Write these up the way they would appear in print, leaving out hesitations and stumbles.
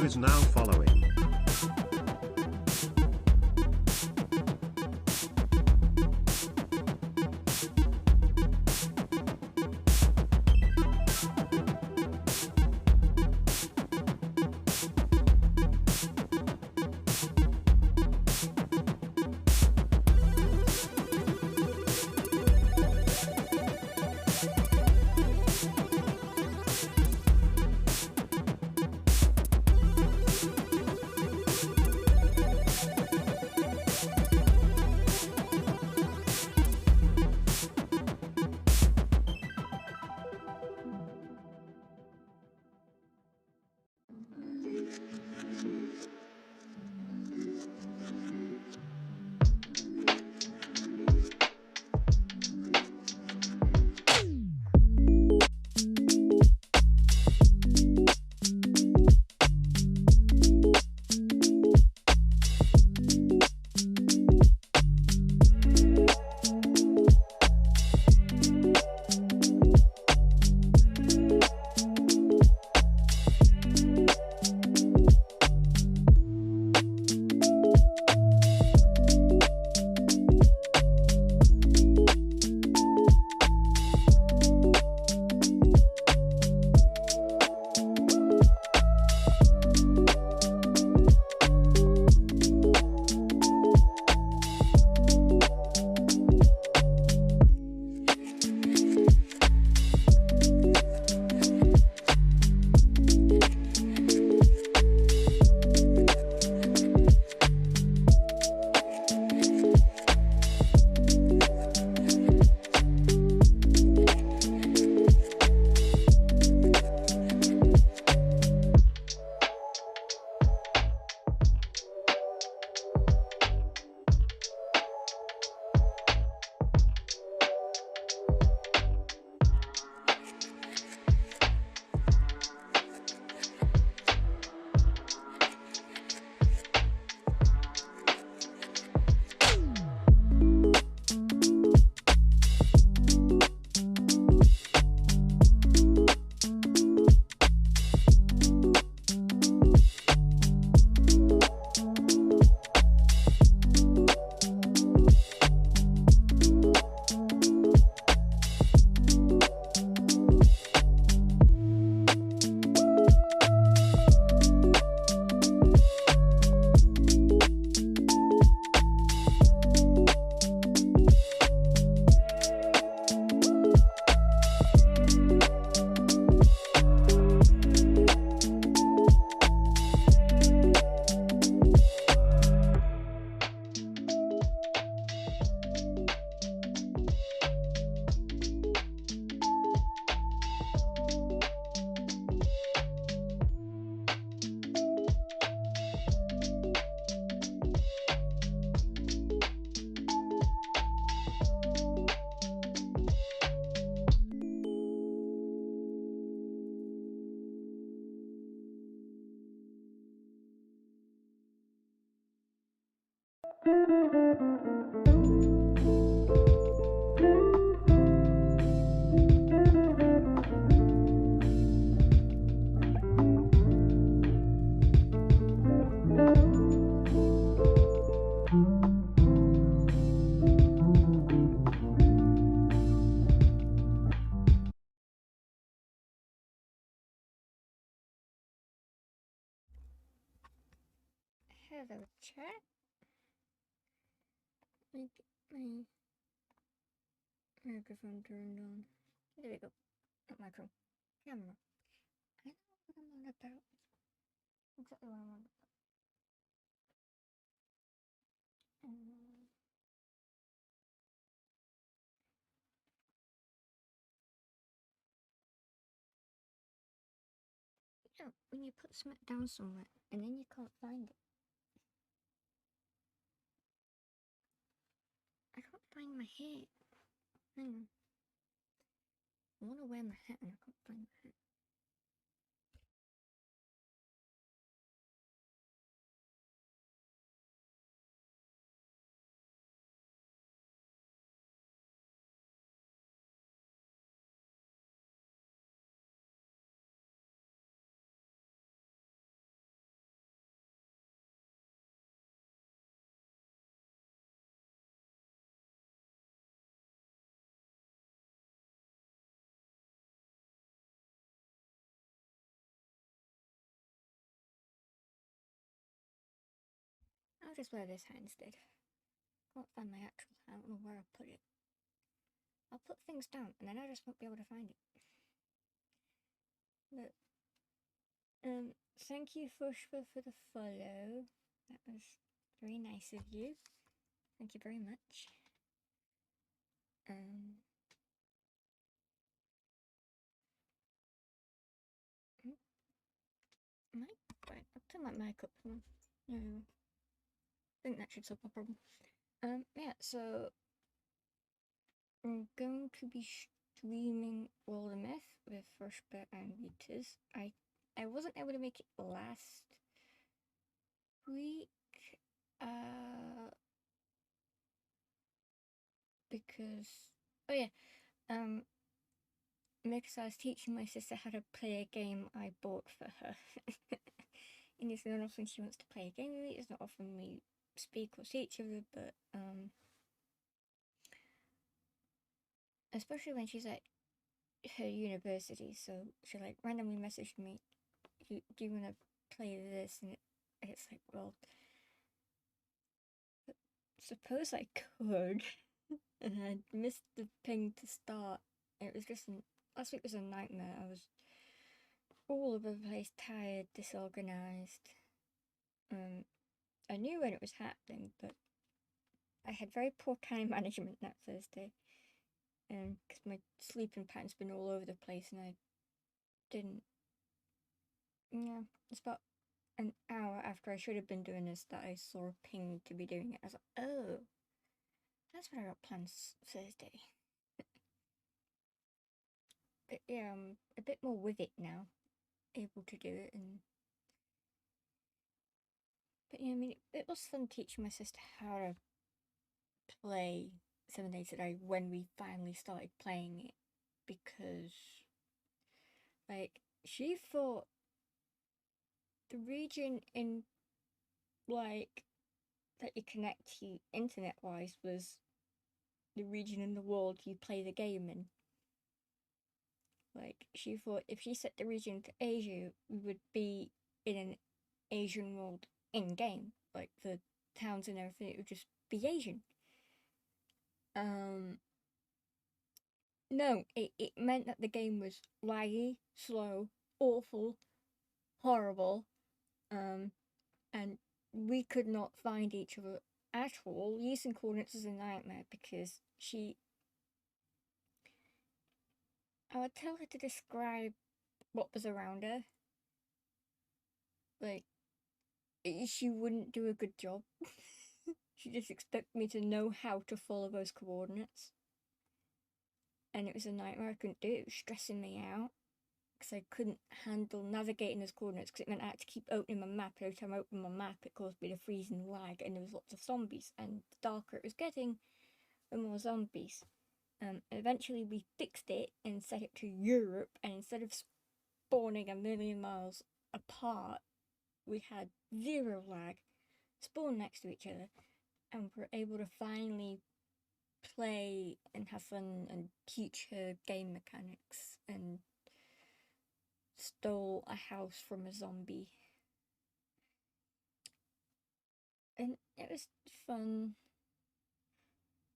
is now following. Hello, chat. Make my microphone turned on. There we go. Not micro. Camera. I know what I'm on about. Exactly what I'm on about. You know, when you put something down somewhere and then you can't find it. I can't find my hat. Hang on. I want to wear my hat and I can't find my hat. I'll just wear this hat instead. Can't find my actual hat. I don't know where I put it. I'll put things down and then I just won't be able to find it. But, thank you, Fushpa, for the follow. That was very nice of you. Thank you very much. Mic? Right, I'll turn my mic up. No, I think that should solve my problem. Yeah, so I'm going to be streaming Wildermyth with Fushpa and Vitas. I wasn't able to make it last week, because, oh yeah, because I was teaching my sister how to play a game I bought for her. And it's not often she wants to play a game with me, it's not often we speak or see each other, but, especially when she's at her university, so she like randomly messaged me, do you want to play this? And it's like, well, suppose I could. And I missed the ping to start. It was just, last week was a nightmare. I was all over the place, tired, disorganized. I knew when it was happening, but I had very poor time management that Thursday. Because my sleeping pattern's been all over the place and I didn't. Yeah, it's about an hour after I should have been doing this that I saw a ping to be doing it. I was like, oh, that's what I got planned Thursday. But yeah, I'm a bit more with it now, able to do it. But yeah, I mean, it was fun teaching my sister how to play 7 Days to Die when we finally started playing it, because, like, she thought the region in, like, that you connect to internet-wise was the region in the world you play the game in. Like, she thought if she set the region to Asia, we would be in an Asian world in-game. Like, the towns and everything, it would just be Asian. No, it meant that the game was laggy, slow, awful, horrible, and we could not find each other at all. Using coordinates was a nightmare because I would tell her to describe what was around her. Like, she wouldn't do a good job. She just expected me to know how to follow those coordinates. And it was a nightmare. I couldn't do it. It was stressing me out. Because I couldn't handle navigating those coordinates, because it meant I had to keep opening my map. Every time I opened my map, it caused me to freeze and lag, and there was lots of zombies. And the darker it was getting, the more zombies. Eventually we fixed it and set it to Europe, and instead of spawning a million miles apart, we had zero lag, spawn next to each other, and we're able to finally play and have fun and teach her game mechanics, and stole a house from a zombie. And it was fun,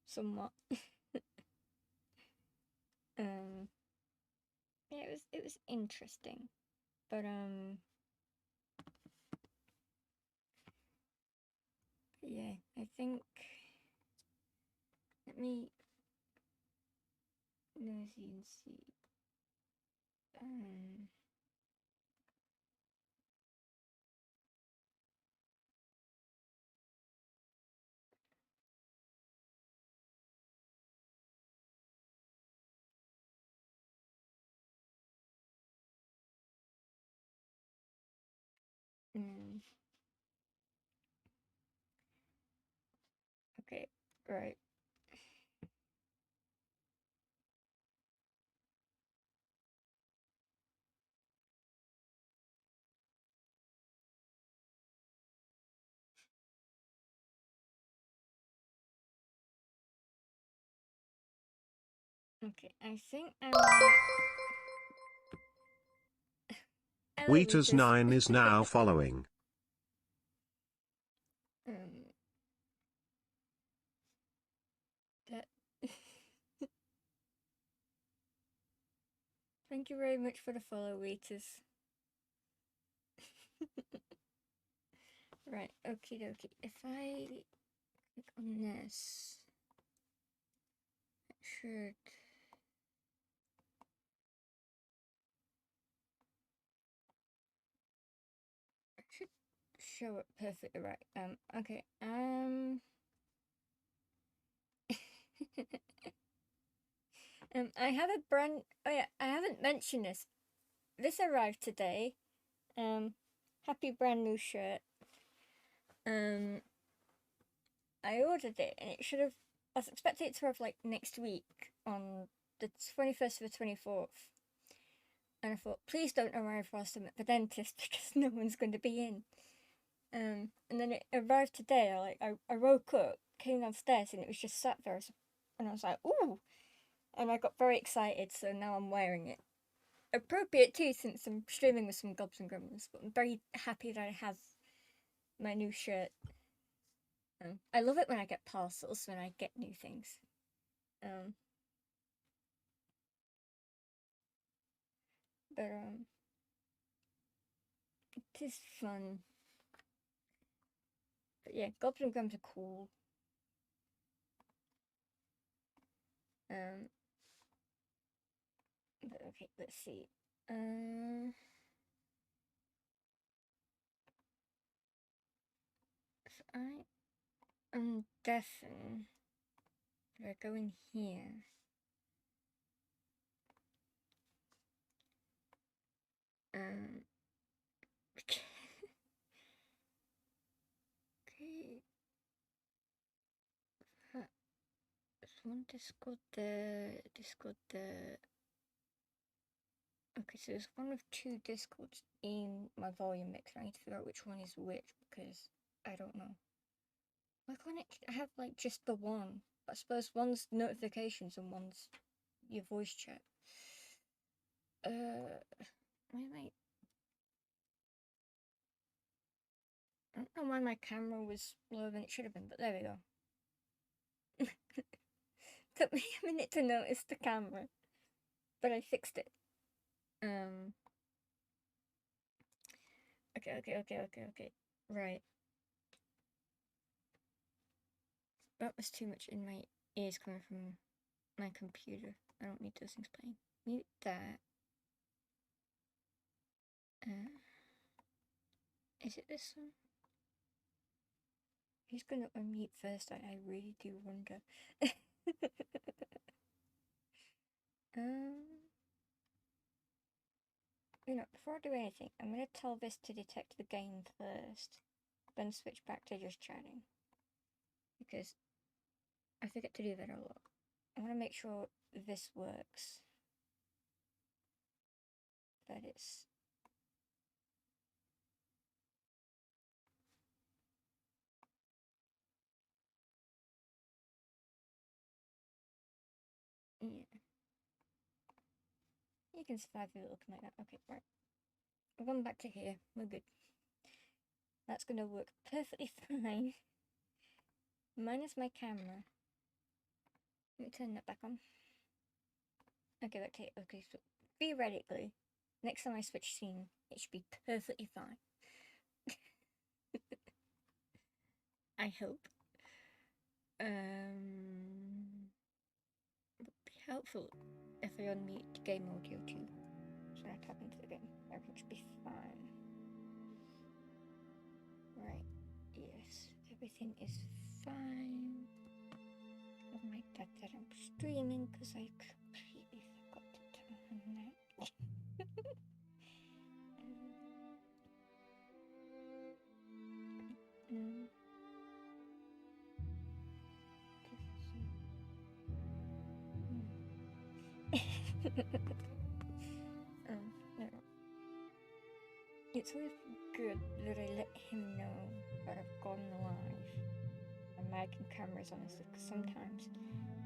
somewhat. Yeah, it was interesting, but yeah, I think, let me know so you can see. Okay, right. Okay, I think I might... Wheaters9 is now following. Thank you very much for the follow, waiters. Right, okie dokie. If I click on this, it should. It should show it perfectly right. Okay. I have a brand. Oh yeah, I haven't mentioned this. This arrived today. Happy brand new shirt. I ordered it and it should have. I was expecting it to arrive like next week on the 21st or the 24th. And I thought, please don't arrive whilst I'm at the dentist because no one's going to be in. And then it arrived today. I woke up, came downstairs, and it was just sat there. And I was like, ooh! And I got very excited, so now I'm wearing it. Appropriate too, since I'm streaming with some gobs and gremlins, but I'm very happy that I have my new shirt. I love it when I get parcels, when I get new things. But it is fun. But yeah, gobs and gremlins are cool. But okay, let's see. So I am deafened. I go in here. Okay. One Discord there, Discord there. Okay, so there's one of two Discords in my volume mix. I need to figure out which one is which because I don't know. Why can't I have like just the one? I suppose one's notifications and one's your voice chat. Why am I? I don't know why my camera was lower than it should have been, but there we go. Took me a minute to notice the camera, but I fixed it. Okay. Right. That was too much in my ears coming from my computer. I don't need those things playing. Mute that. Is it this one? Who's gonna unmute first? I really do wonder. You know, before I do anything, I'm gonna tell this to detect the game first, then switch back to just chatting. Because I forget to do that a lot. I wanna make sure this works. That it's... Yeah. You can survive with it looking like that. Okay, right. We're going back to here. We're good. That's gonna work perfectly fine. Minus my camera. Let me turn that back on. Okay, okay, so theoretically, next time I switch scene, it should be perfectly fine. I hope. It would be helpful if I unmute game audio too. So I tap into the game. Everything should be fine. Right, yes, everything is fine. Oh my god, that I'm streaming because I completely forgot to turn on that. No. It's always good that I let him know that I've gone live. And mic and cameras on and stuff, because sometimes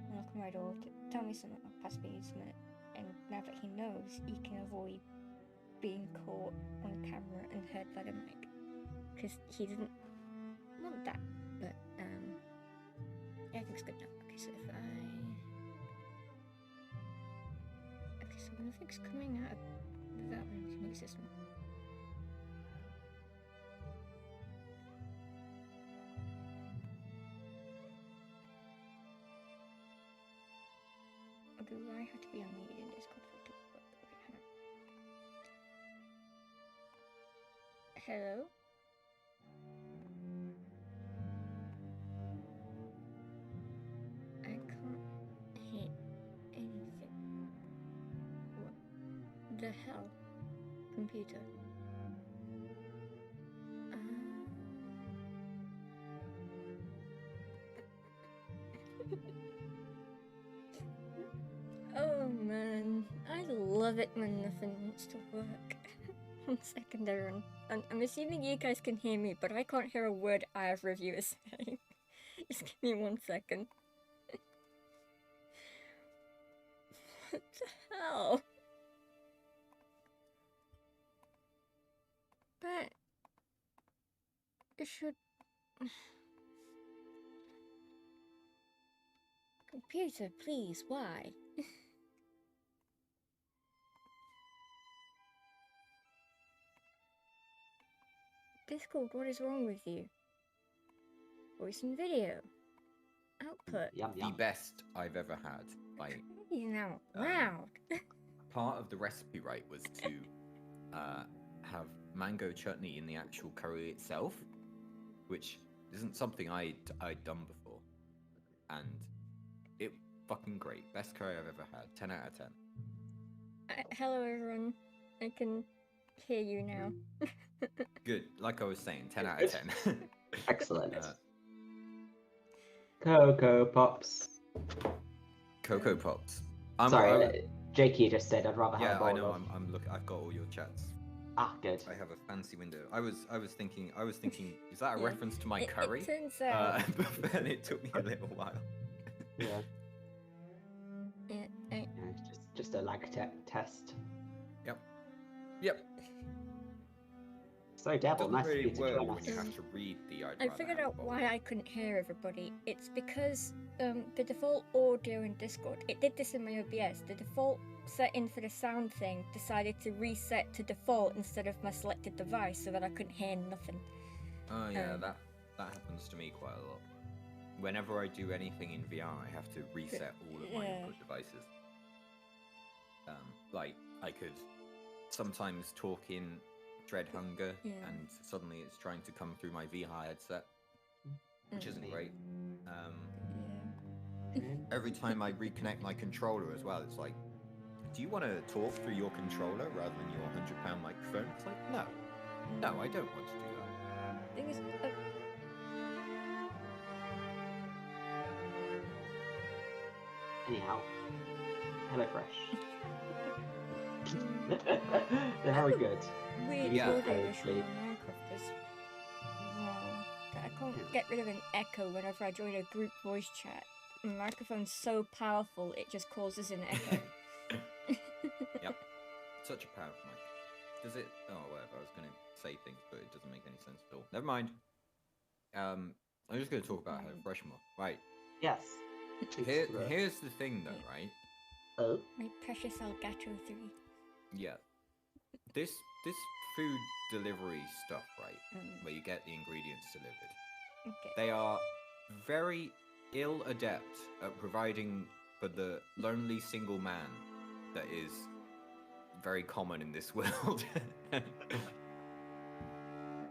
I knock on my door to tell me something or pass me something, and now that he knows, he can avoid being caught on camera and heard by the mic. Because he didn't want that, but everything's good now. Okay, so if I... Okay, so Nothing's coming out of that community system. Do I have to be unmuted in Discord for it to work? Okay, hello? I can't hear anything. What the hell? Computer. Oh man, I love it when nothing wants to work. 1 second, everyone. I'm assuming you guys can hear me, but I can't hear a word either of you is saying. Just give me 1 second. What the hell? But it should. Computer, please, why? Discord, what is wrong with you? Voice and video. Output. The best I've ever had. Like, You know, loud. part of the recipe, right, was to have mango chutney in the actual curry itself, which isn't something I'd done before, and it fucking great. Best curry I've ever had. 10 out of 10. Hello, everyone. I can hear you now. Good. Like I was saying, 10 out of 10. Excellent. Cocoa Pops. Cocoa Pops. Sorry, Jakey just said I'd rather have Yeah, a bowl I know. of... I'm look. I've got all your chats. Ah, good. I have a fancy window. I was thinking. Is that a Yeah. reference to my curry? It turns out. But then it took me a little while. Yeah. Yeah, Yeah, just a lag test. Yep. So, Devil, Doesn't nice really of you to work join when us. you have to read the. I figured out why I couldn't hear everybody. It's because the default audio in Discord, it did this in my OBS. The default setting for the sound thing decided to reset to default instead of my selected device, so that I couldn't hear nothing. Oh yeah, that happens to me quite a lot. Whenever I do anything in VR, I have to reset all of my input devices. Like I could sometimes talk in Dread Hunger, and suddenly it's trying to come through my VR headset, which isn't great. Every time I reconnect my controller as well, it's like, do you want to talk through your controller rather than your £100 microphone? It's like, no, I don't want to do that. Thing is, Anyhow, HelloFresh. They're very good. weird Yeah. audio issue on Minecraft is that I can't get rid of an echo whenever I join a group voice chat. The microphone's so powerful it just causes an echo. Yep. Such a powerful mic. Does it? Oh, whatever. I was going to say things, but it doesn't make any sense at all. Never mind. I'm just going to talk about HelloFresh more. Right. Yes. Here's the thing, though, right? Oh. My precious Elgato 3. Yeah. This food delivery stuff, right? Where you get the ingredients delivered. Okay. They are very ill adept at providing for the lonely single man that is very common in this world.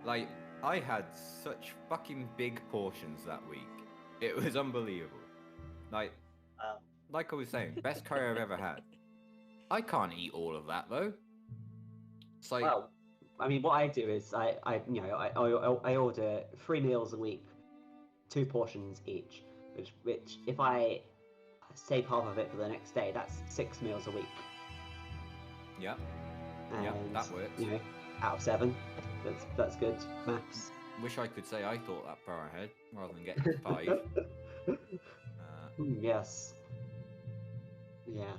Like, I had such fucking big portions that week. It was unbelievable. Like I was saying, best curry I've ever had. I can't eat all of that though. It's like, Well, I mean, what I do is I order 3 meals a week, 2 portions each, which if I save half of it for the next day, that's 6 meals a week. yeah, And, that works. You know, out of 7, that's good maths. Wish I could say I thought that far ahead rather than getting 5. Yes. Yeah.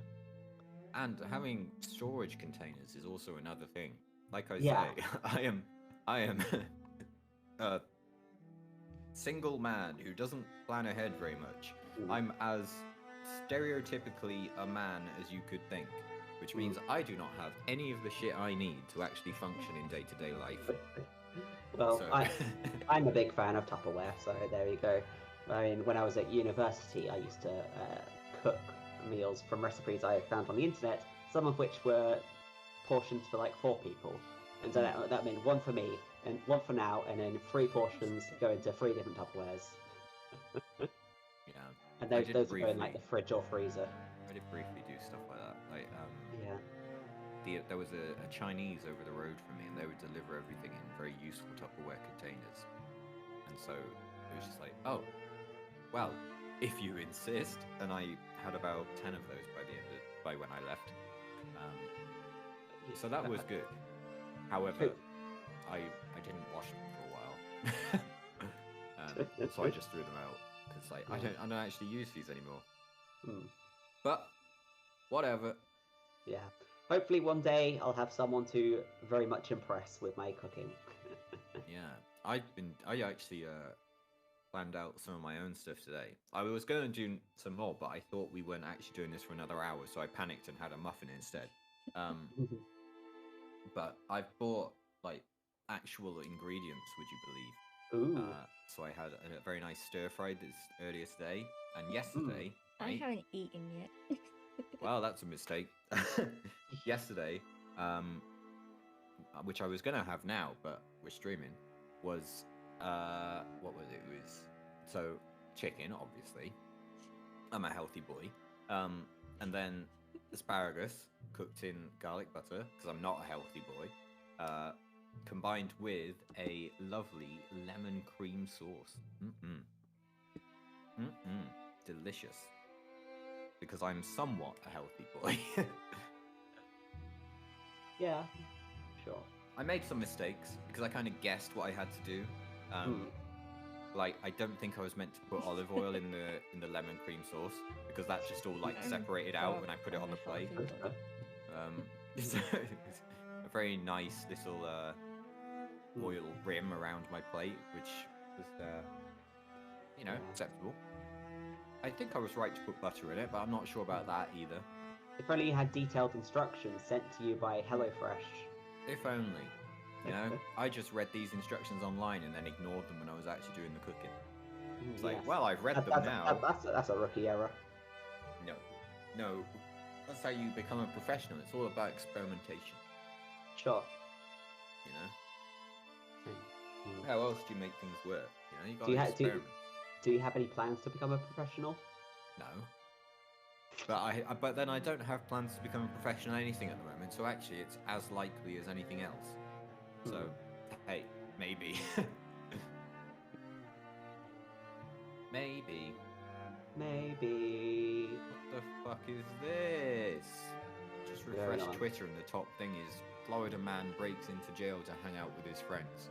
And having storage containers is also another thing. Like I Yeah. say, I am a single man who doesn't plan ahead very much. I'm as stereotypically a man as you could think. which means I do not have any of the shit I need to actually function in day-to-day life. Well, So- I'm a big fan of Tupperware, so there you go. I mean, when I was at university, I used to cook meals from recipes I found on the internet, some of which were portions for like 4 people. And so that meant 1 for me, and 1 for now, and then 3 portions go into 3 different Tupperwares. Yeah, And I those did go in like briefly- the fridge or freezer. I did briefly do stuff like that. Like, Yeah. there was a Chinese over the road from me, and they would deliver everything in very useful Tupperware containers. And so it was just like, oh, well, if you insist. And I had about 10 of those by when I left. So that was good. However, I didn't wash them for a while, so I just threw them out because like I don't actually use these anymore. But whatever. Yeah. Hopefully one day I'll have someone to very much impress with my cooking. Yeah, I actually planned out some of my own stuff today. I was going to do some more, but I thought we weren't actually doing this for another hour, so I panicked and had a muffin instead. But I've bought like actual ingredients, would you believe? Ooh. So I had a very nice stir fry this earliest day, and yesterday. I right? haven't eaten yet. Well, that's a mistake. Yesterday, which I was gonna have now, but we're streaming, was what was it? It was so chicken, obviously. I'm a healthy boy. And then asparagus cooked in garlic butter because I'm not a healthy boy. Combined with a lovely lemon cream sauce. Delicious. Because I'm somewhat a healthy boy. Yeah, sure. I made some mistakes because I kind of guessed what I had to do. Like I don't think I was meant to put olive oil in the lemon cream sauce because that just all like separated out when I put it on the plate. It's a very nice little oil rim around my plate, which was acceptable. I think I was right to put butter in it, but I'm not sure about that either. If only you had detailed instructions sent to you by HelloFresh. If only. You know, I just read these instructions online and then ignored them when I was actually doing the cooking. It's like, well, I've read them now. That's a rookie error. No, that's how you become a professional. It's all about experimentation. Sure. You know, how else do you make things work? You know, you got to experiment. Do you have any plans to become a professional? No. But then I don't have plans to become a professional at anything at the moment. So actually, it's as likely as anything else. So, hey, maybe. Maybe. What the fuck is this? Just refresh Twitter and the top thing is Florida man breaks into jail to hang out with his friends.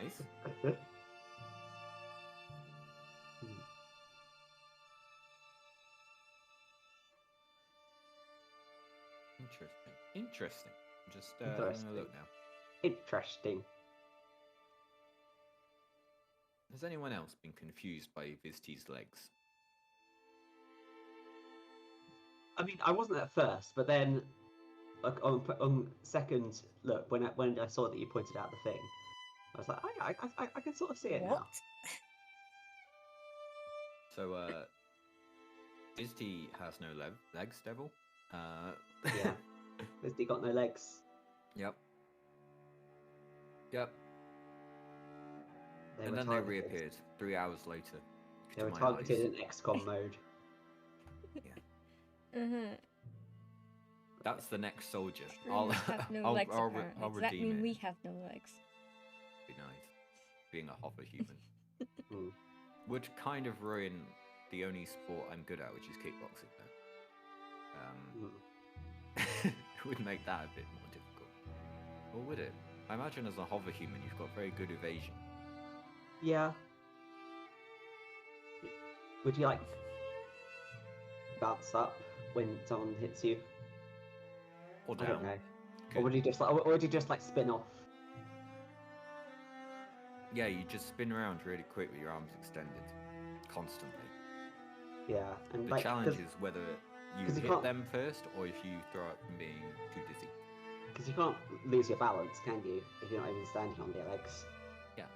Nice. Interesting. Just having a look now. Interesting. Has anyone else been confused by Vizty's legs? I mean, I wasn't at first, but then like, on second look, when I saw that you pointed out the thing, I was like, I can sort of see it now. So, Vizty has no legs, Devil. Yeah. Vizty got no legs. Yep. And then they reappeared 3 hours later. They were targeted in XCOM mode. Yeah. That's the next soldier. I'll legs, I'll Does redeem that mean it. we have no legs? Be nice. Being a hover human would kind of ruin the only sport I'm good at, which is kickboxing. It would make that a bit more difficult. Or would it? I imagine as a hover human, you've got very good evasion. Yeah. Would you like bounce up when someone hits you? Or down. I don't know. Or would you just like spin off? Yeah, you just spin around really quick with your arms extended, constantly. Yeah, and The like challenge is whether you 'cause you hit can't- them first or if you throw up from being too dizzy. because you can't lose your balance, can you? If you're not even standing on your legs. Yeah.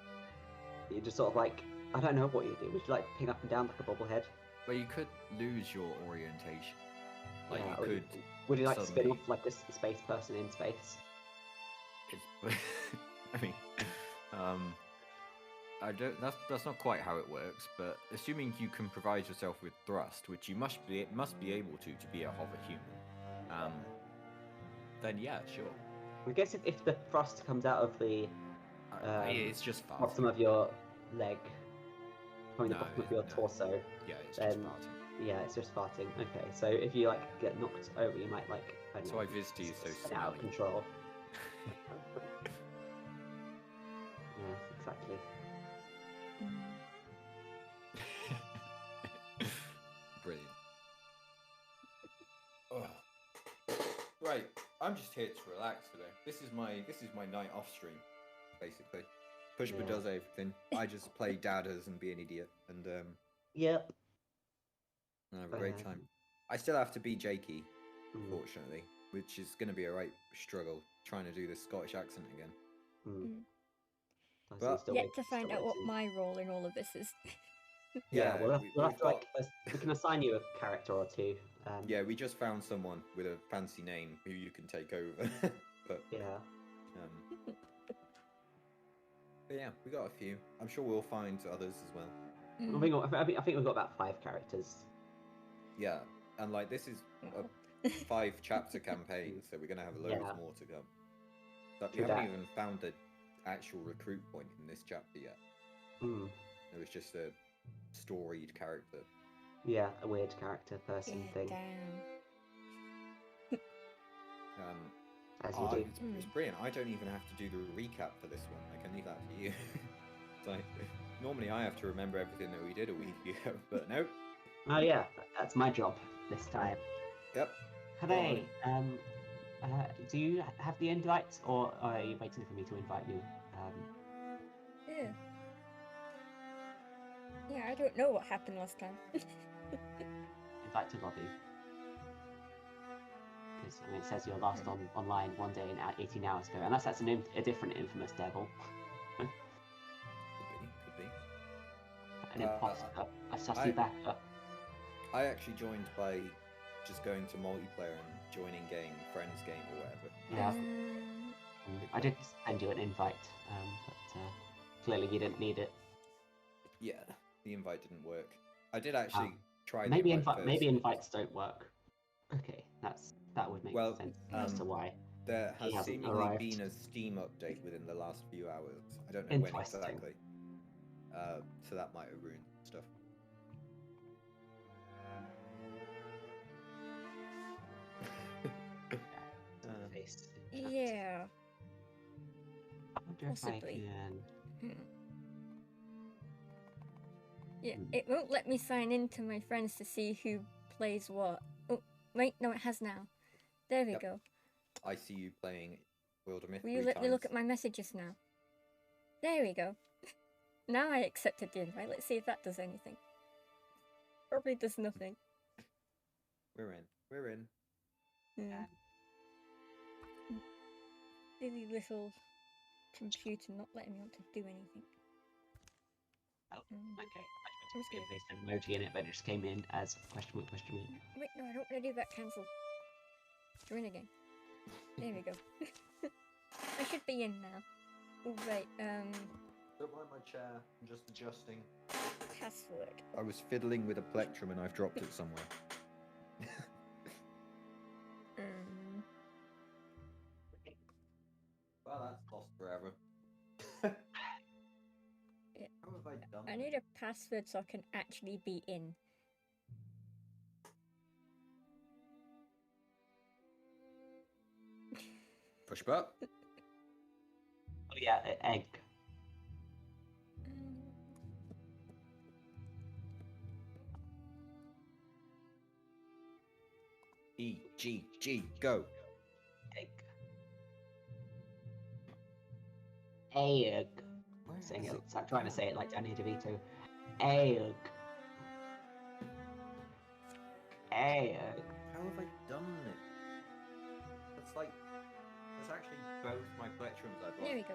You just sort of like, I don't know what you do. Would you like ping up and down like a bobblehead? Well, you could lose your orientation. Like Yeah, you or could. Would you like to spin suddenly- off like this space person in space? It's, I mean, I don't. That's not quite how it works. But assuming you can provide yourself with thrust, which you must be able to be a hover human, then yeah, sure. I guess if the thrust comes out of the It's just farting. bottom of your leg, from the No, bottom of your no. torso, Yeah, it's just then farting. yeah, it's just farting. Okay, so if you like get knocked over, you might like I don't That's know, why Vizty is so spin out of smelly. control. Yeah, exactly. Brilliant. Oh. Right, I'm just here to relax today. This is my night off stream, basically. Pushpa Yeah. does everything. I just play dadders and be an idiot and Yep. have a great time. I still have to be Jakey, Mm, unfortunately, which is going to be a right struggle trying to do this Scottish accent again. mm. I see But- you're still Yet waiting- to find still out what waiting. my role in all of this is. Yeah, we'll have, we- we'll have we've to like we can assign you a character or two. Yeah, we just found someone with a fancy name who you can take over. but Yeah. but yeah, we got a few. I'm sure we'll find others as well. I think we've got about 5 characters. Yeah, and like this is Well, a 5-chapter campaign, so we're gonna have loads Yeah. more to come. But we True haven't that. even found the actual recruit point in this chapter yet. Mm. It was just a storied character. Yeah, a weird character person yeah, thing, damn. as you do. It's brilliant. I don't even have to do the recap for this one. I can leave that to you. It's like normally I have to remember everything that we did a week ago, but nope. Oh yeah, that's my job this time. Yep. Hooray! Do you have the invite, or are you waiting for me to invite you? Yeah. Yeah, I don't know what happened last time. Invite to lobby. Because I mean, it says you're last online one day in 18 hours ago, unless that's a different infamous devil, Could be. an Uh, imposter, a I- sussy backer. I actually joined by just going to multiplayer and joining game, friends game, or whatever. Yeah, Um, I did send you an invite, but clearly you didn't need it. Yeah, the invite didn't work. I did actually try. Maybe the invite first. maybe invites don't work. Okay, that would make Well, sense as to why. There He has hasn't seemingly arrived. been a Steam update within the last few hours. I don't know when Interesting. exactly. So that might have ruined stuff. Face in chat. yeah. I wonder if I possibly. can. Yeah, Hmm. it won't let me sign in to my friends to see who plays what. Oh, wait, no, it has now. There we Yep. go. I see you playing Wildermyth. Will you 3 let me look at times. my messages now? There we go. Now I accepted the invite. Let's see if that does anything. Probably does nothing. We're in. We're in. Yeah. Silly little computer not letting me want to do anything. Oh, Mm. okay. I Just tried gonna- to paste an emoji in it, but it just came in as question mark, question mark. Wait, no, I don't want to do that. Cancel. Join again. There we go. I should be in now. Oh, right, Don't mind my chair. I'm just adjusting. password. I was fiddling with a plectrum and I've dropped it somewhere. Well, that's lost forever. Yeah. How have I done? I need a password so I can actually be in. Push button. Oh yeah, egg. E G G go. Egg. Egg. Where Saying is it, I'm trying to say it like Danny DeVito. Egg. Hey, How have I done it? That's actually both my plectrums I've There we lost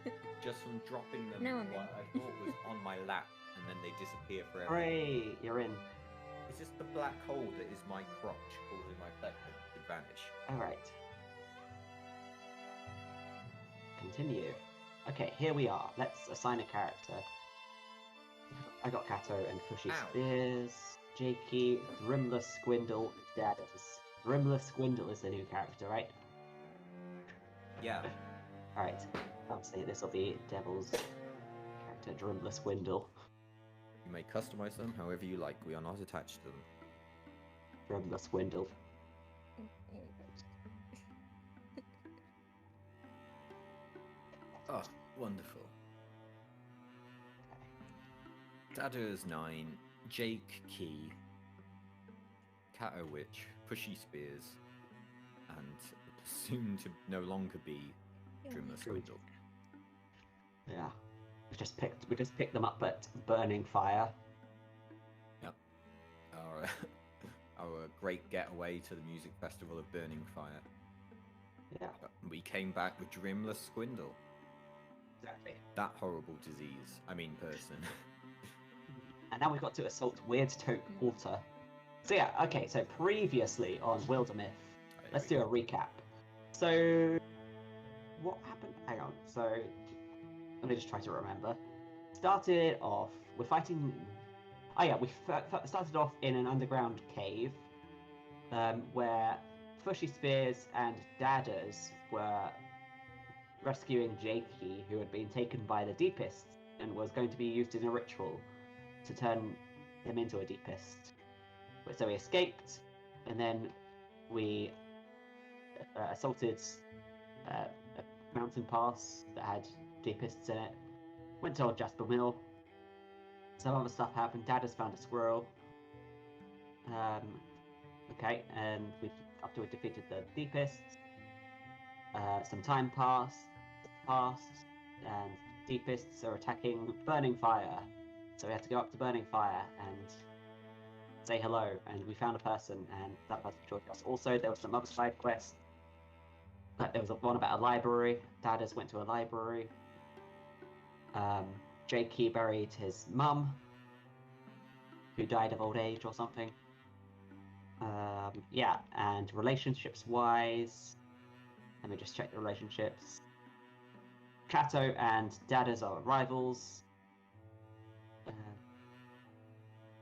go. just from dropping them Now I'm what I thought was on my lap, and then they disappear forever. hooray, you're in. It's just the black hole that is my crotch causing my plectrum to vanish. Alright. Continue. Okay, here we are. Let's assign a character. I got Kato and Fushy Ow. Spears, Jakey, Grimless Squindle, Dadders. Grimless Squindle is the new character, right? Yeah. Alright. Obviously, this will be Devil's character, Grimless Squindle. You may customize them however you like. We are not attached to them. Grimless Squindle. There we go. Oh, wonderful. Dadders 9, Jake Key, Kato Witch, Pushy Spears, and soon to no longer be Dreamless Swindle. Yeah. We just picked them up at Burning Fire. Yep. Our great getaway to the music festival of Burning Fire. Yeah. We came back with Dreamless Squindle. Exactly. That horrible disease. I mean person. And now we've got to assault Weird Toke Altar. So yeah, okay, so previously on Wildermyth, let's do a recap. So, what happened? Hang on, so, let me just try to remember. Started off, we're fighting... Oh yeah, we started off in an underground cave, where Fushy Spears and Dadders were rescuing Jakey, who had been taken by the Deepists, and was going to be used in a ritual to turn him into a Deepist. So we escaped, and then we assaulted a mountain pass that had Deepists in it. Went to Old Jasper Mill. Some other stuff happened. Dad has found a squirrel. Okay, and we after we defeated the Deepists. Some time passed, and Deepists are attacking Burning Fire. So we had to go up to Burning Fire and say hello, and we found a person, and that person joined us. Also, there was some other side quests. Like there was one about a library. Dadders went to a library. Jakey buried his mum, who died of old age or something. Yeah, and relationships-wise, let me just check the relationships. Kato and Dadders are rivals.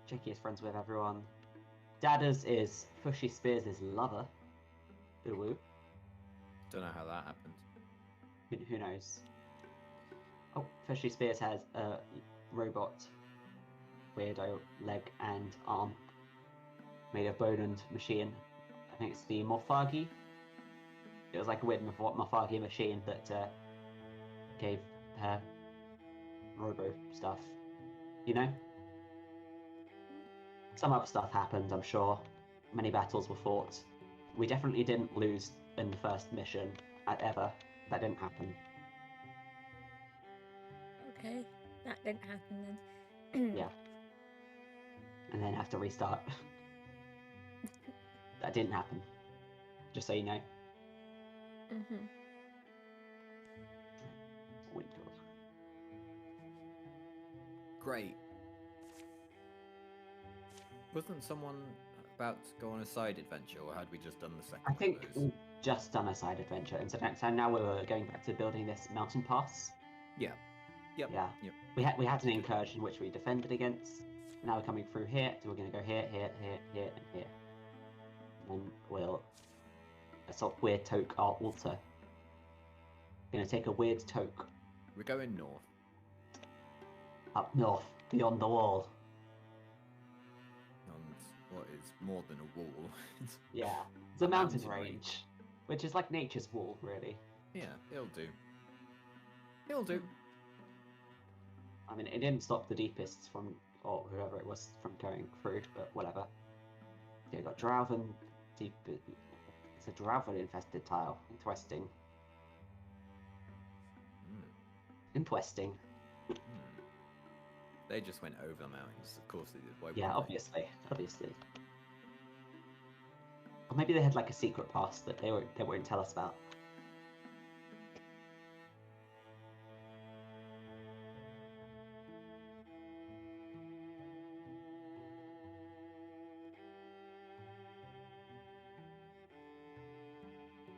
Jakey is friends with everyone. Dadders is Fushy Spears' lover. Ooh. Don't know how that happened. Who knows? Oh, Fushy Spears has a robot weirdo leg and arm made of bone and machine. I think it's the Morphagi. It was like a weird Morphagi machine that gave her robo stuff. You know? Some other stuff happened, I'm sure. Many battles were fought. We definitely didn't lose in the first mission, ever. That didn't happen. Okay, that didn't happen then. Yeah. And then have to restart. That didn't happen. Just so you know. Mm-hmm. Window. Great. Wasn't someone about to go on a side adventure, or had we just done the second I think of those? we've just done a side adventure, and so now we're going back to building this mountain pass. Yeah. Yep. Yeah. Yep. We had an incursion which we defended against. Now we're coming through here, so we're going to go here, here, here, here, and here. And then we'll assault Weird Toke, our altar. We're going to take a Weird Toke We're going north. up north, beyond the wall. On what is more than a wall. Yeah, it's a mountain mountain range, which is like nature's wall, really. Yeah, it'll do. It'll do. I mean, it didn't stop the Deepists from, or whoever it was, from going through, but whatever. Yeah, got Drowven Deep. It's a Drowven infested tile. Interesting. Interesting. They just went over the mountains. Of course they did. Why Yeah, wouldn't they? obviously. maybe they had like a secret past that they won't tell us about.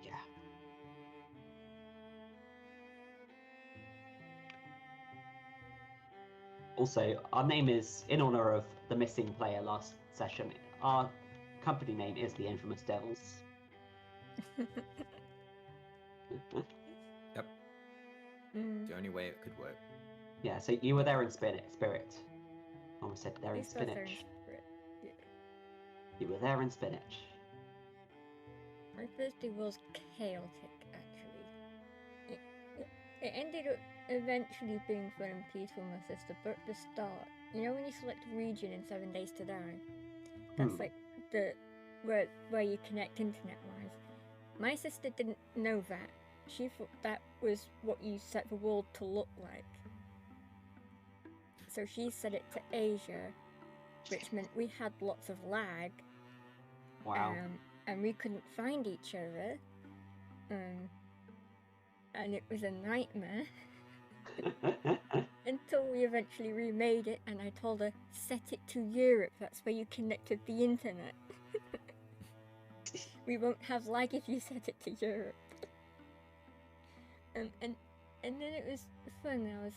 Yeah. Also, our name is in honor of the missing player last session. Our company name is the Infamous Devils. Yep. The only way it could work. Yeah, so you were there in spirit. I almost said there in This was there in spinach. spirit. Yeah. You were there in spinach. My first day was chaotic, actually. It ended up eventually being fun and peaceful with my sister, but at the start, you know when you select a region in 7 Days to Die? That's like the where you connect internet-wise. My sister didn't know that. She thought that was what you set the world to look like. So she set it to Asia, which meant we had lots of lag. Wow. And we couldn't find each other. And it was a nightmare. Until we eventually remade it, and I told her, set it to Europe, that's where you connected the internet. We won't have lag if you set it to Europe. And then it was fun. I was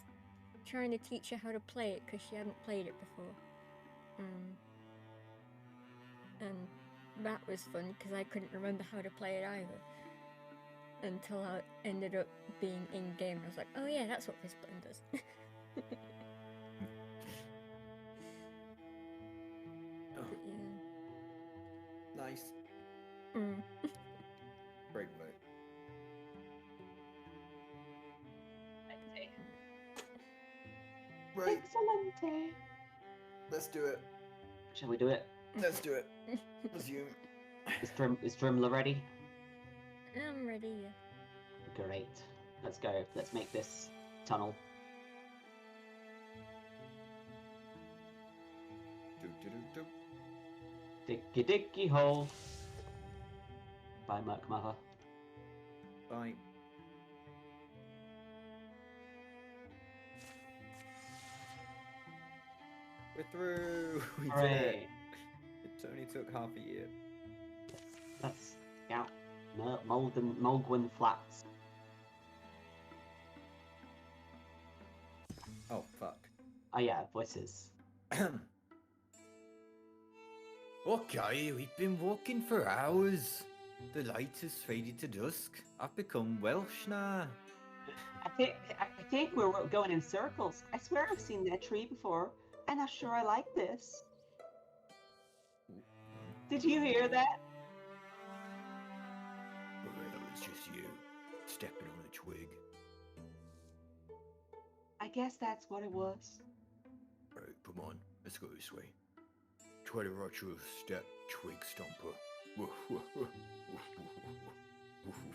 trying to teach her how to play it because she hadn't played it before. And that was fun because I couldn't remember how to play it either. Until I ended up being in-game. I was like, oh yeah, that's what this button does. Oh, But yeah. nice. Great work. Right, Excellente. let's do it. Shall we do it? Let's do it. Resume. Is Dremler ready? I'm ready. Great. Let's go. Let's make this tunnel. Diggy diggy hole. Bye, Merc Mother. Bye. We're through. We did it. Hooray. It only took half a year. Let's scout Mulgwyn Flats. Oh fuck. Oh yeah, voices. Okay, we've been walking for hours. The light has faded to dusk. I've become Welsh now. I think we're going in circles. I swear I've seen that tree before, and I'm sure I like this. Did you hear that? Well, it's just you stepping on a twig. I guess that's what it was. Right, come on, let's go this way. Try to watch your step, twig stomper.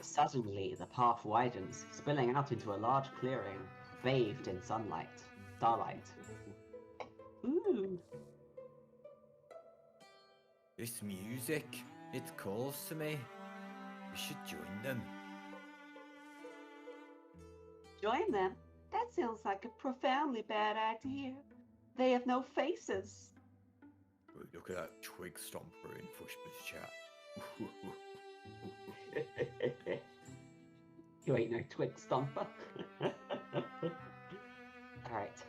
Suddenly, the path widens, spilling out into a large clearing, bathed in starlight. Ooh. This music, it calls to me. We should join them. Join them? That sounds like a profoundly bad idea. They have no faces. Right, look at that twig stomper in Fushba's chat. You ain't no twig stomper. Alright.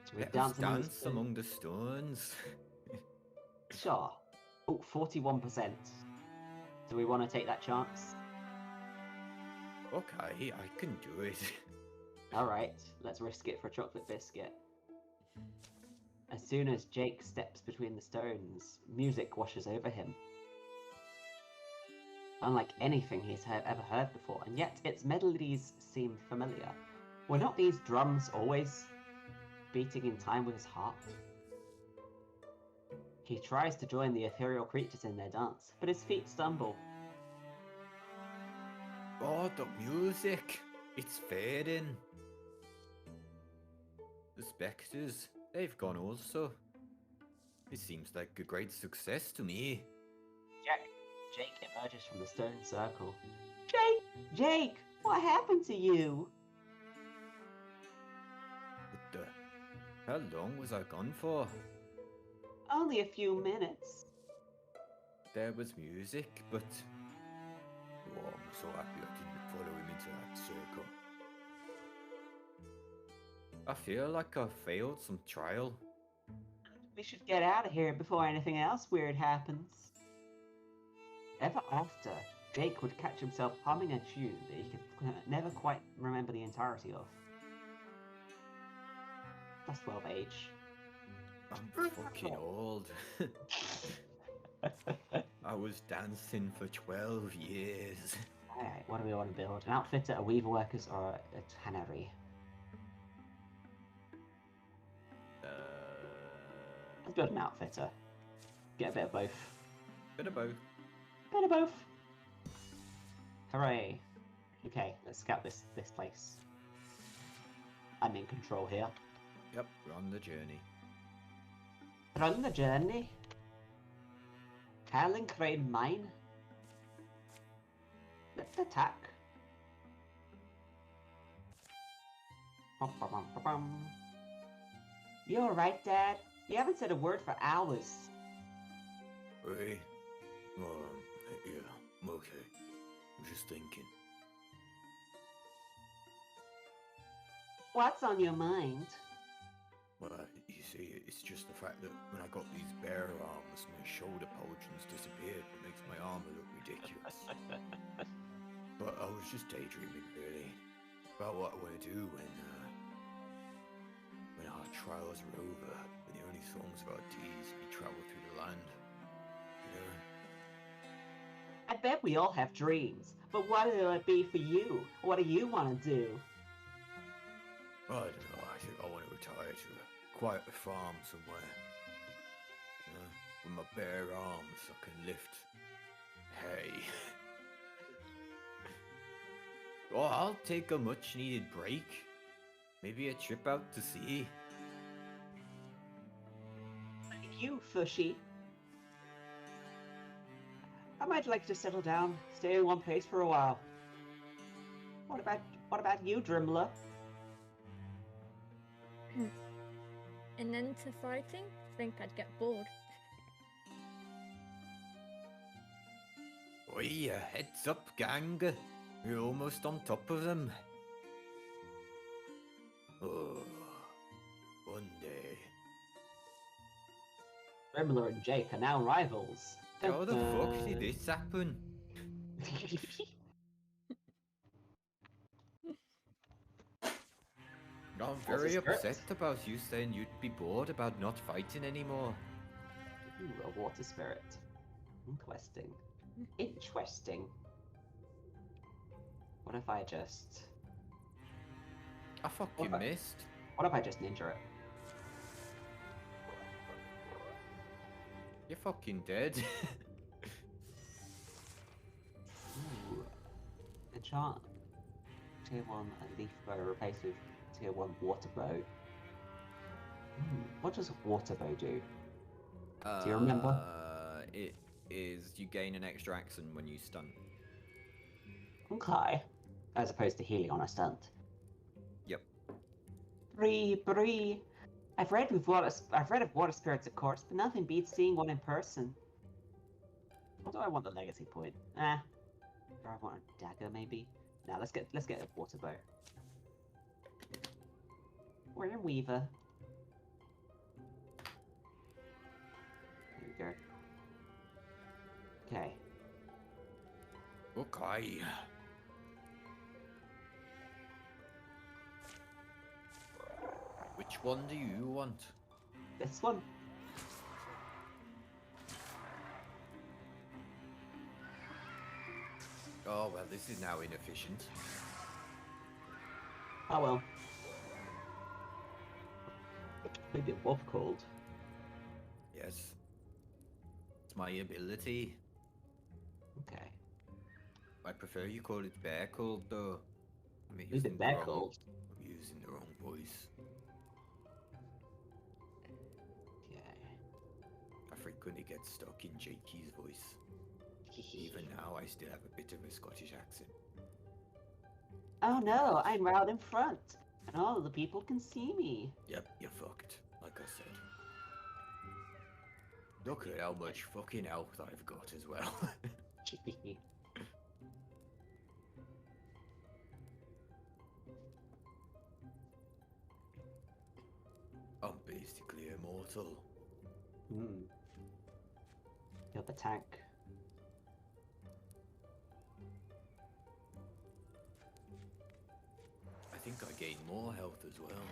Should we Let us dance dance among the stones. Sure. Oh, 41%. Do we want to take that chance? Okay, I can do it. Alright, let's risk it for a chocolate biscuit. As soon as Jake steps between the stones, music washes over him. Unlike anything he's ever heard before, and yet its melodies seem familiar. Were not these drums always beating in time with his heart? He tries to join the ethereal creatures in their dance, but his feet stumble. Oh, the music! It's fading. The spectres, they've gone also. It seems like a great success to me. Jake emerges from the stone circle. Jake, what happened to you? How long was I gone for? Only a few minutes. There was music, but oh, I'm so happy I didn't follow him into that circle. I feel like I failed some trial. We should get out of here before anything else weird happens. Ever after, Jake would catch himself humming a tune that he could never quite remember the entirety of. Plus 12 age. I'm fucking old. I was dancing for 12 years. Alright, what do we want to build? An outfitter, a weaver workers, or a tannery? Let's build an outfitter. Get a bit of both. Bit of both. Bit of both. Hooray. Okay, let's scout this place. I'm in control here. Yep, we're on the journey. Run the journey. Howling Crane Mine. Let's attack. You alright, Dad? You haven't said a word for hours. Hey, yeah, I'm okay. I'm just thinking. What's on your mind? Well, you see, it's just the fact that when I got these bare arms, my shoulder pauldrons disappeared. It makes my armor look ridiculous. But I was just daydreaming, really, about what I want to do when our trials are over, and the only songs of our deeds we travel through the land. You know? I bet we all have dreams, but what will it be for you? What do you want to do? I don't know. I think I want to retire to a quiet farm somewhere. You know, with my bare arms, I can lift hay. Oh, I'll take a much-needed break. Maybe a trip out to sea. You, Fushy. I might like to settle down, stay in one place for a while. What about you, Drimmler? And then to fighting, I think I'd get bored. Oi, heads up, gang. We're almost on top of them. Oh, one day. Drimmler and Jake are now rivals. How the fuck did this happen? I'm very upset about you saying you'd be bored about not fighting anymore. Ooh, a water spirit. Interesting. What if I just... I fucking missed. What if I just ninja it? You're fucking dead. Ooh. Enchant. Tier 1 leaf bow replaced with Tier 1 water bow. What does a water bow do? Do you remember? It is you gain an extra action when you stun. Okay. As opposed to healing on a stunt. Yep. Bree. I've read of water spirits at courts, but nothing beats seeing one in person. What do I want the legacy point? Or I want a dagger maybe? Now let's get a water bow. We're in Weaver. There we go. Okay. Okay. Which one do you want? This one. Oh well, this is now inefficient. Oh well. Maybe a wolf called. Yes. It's my ability. Okay. I prefer you call it bear called though. Is it bear called? I'm using the wrong voice. Okay. I frequently get stuck in Jakey's voice. Even I still have a bit of a Scottish accent. Oh no, I'm right in front, and all the people can see me. Yep, you're fucked, like I said. Look at how much fucking health I've got as well. I'm basically immortal. You're the tank. I think I gain more health as well.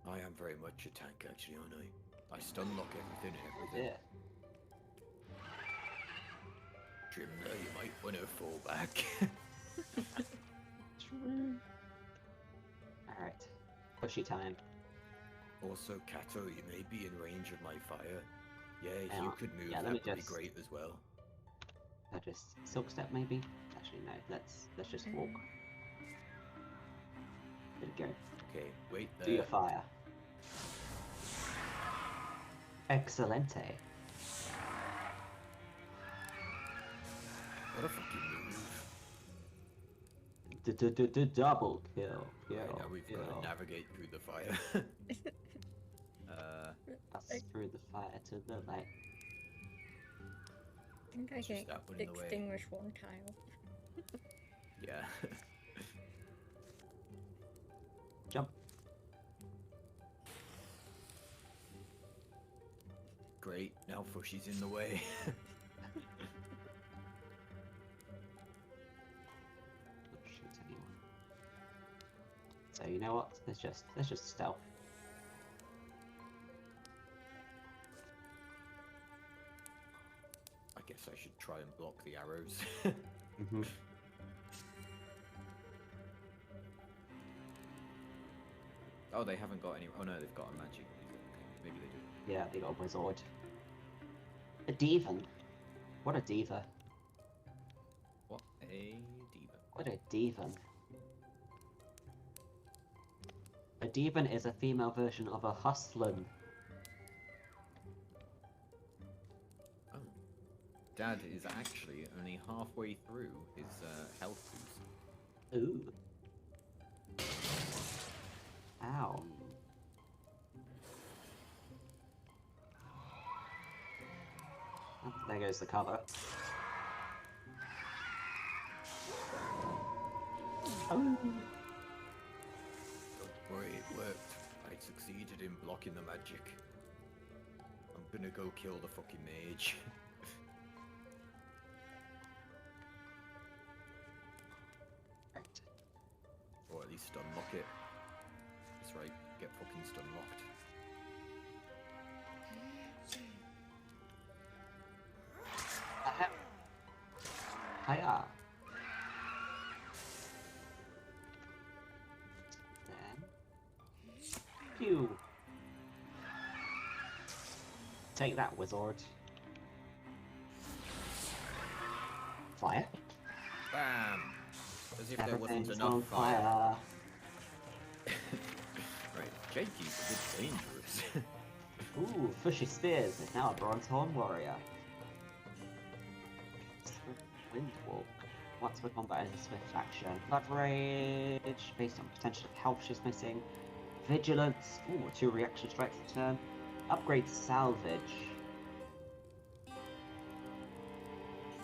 I am very much a tank, actually, aren't I? I stun lock everything and everything. Yeah. Trimler, you might want to fall back. True. Alright. Pushy time. Also, Kato, you may be in range of my fire. Yeah, if Hang you on. could move, Yeah, let that me would be just- great as well. I just silk step maybe? Actually no, let's just walk. There we go. Okay, wait there. Do your fire. Excelente. What a fucking move. Double kill. Right, now we've got to navigate through the fire. That's through the fire to the light. I think I It's just get that one in the way. extinguish one tile. Yeah. Jump. Great, now Fushy's in the way. Not shoot anyone. So you know what? Let's just stealth. I guess I should try and block the arrows. Mm-hmm. Oh, they haven't got any. Oh no, they've got a magic. Okay, maybe they do. Yeah, they got a wizard. A divan. What a diva. What a diva. What a divan. A divan is a female version of a hustlin. Oh. Dad is actually only halfway through his health boost. Ooh. Ow. Oh, there goes the cover. Oh. Don't worry, it worked. I succeeded in blocking the magic. I'm gonna go kill the fucking mage. Right. Or at least stun lock it. That's right, get fucking stun locked. Ahem. Hiya. Then. Pew. Take that, wizard. Fire. Bam! As if there wasn't Everything's enough on fire. fire. Right, Jakey's a bit dangerous. Ooh, Fushy Spears is now a Bronzehorn Warrior. Windwalk. Once per combat is a swift action. Blood Rage, based on potential health she's missing. Vigilance. Ooh, 2 reaction strikes a turn. Upgrade Salvage.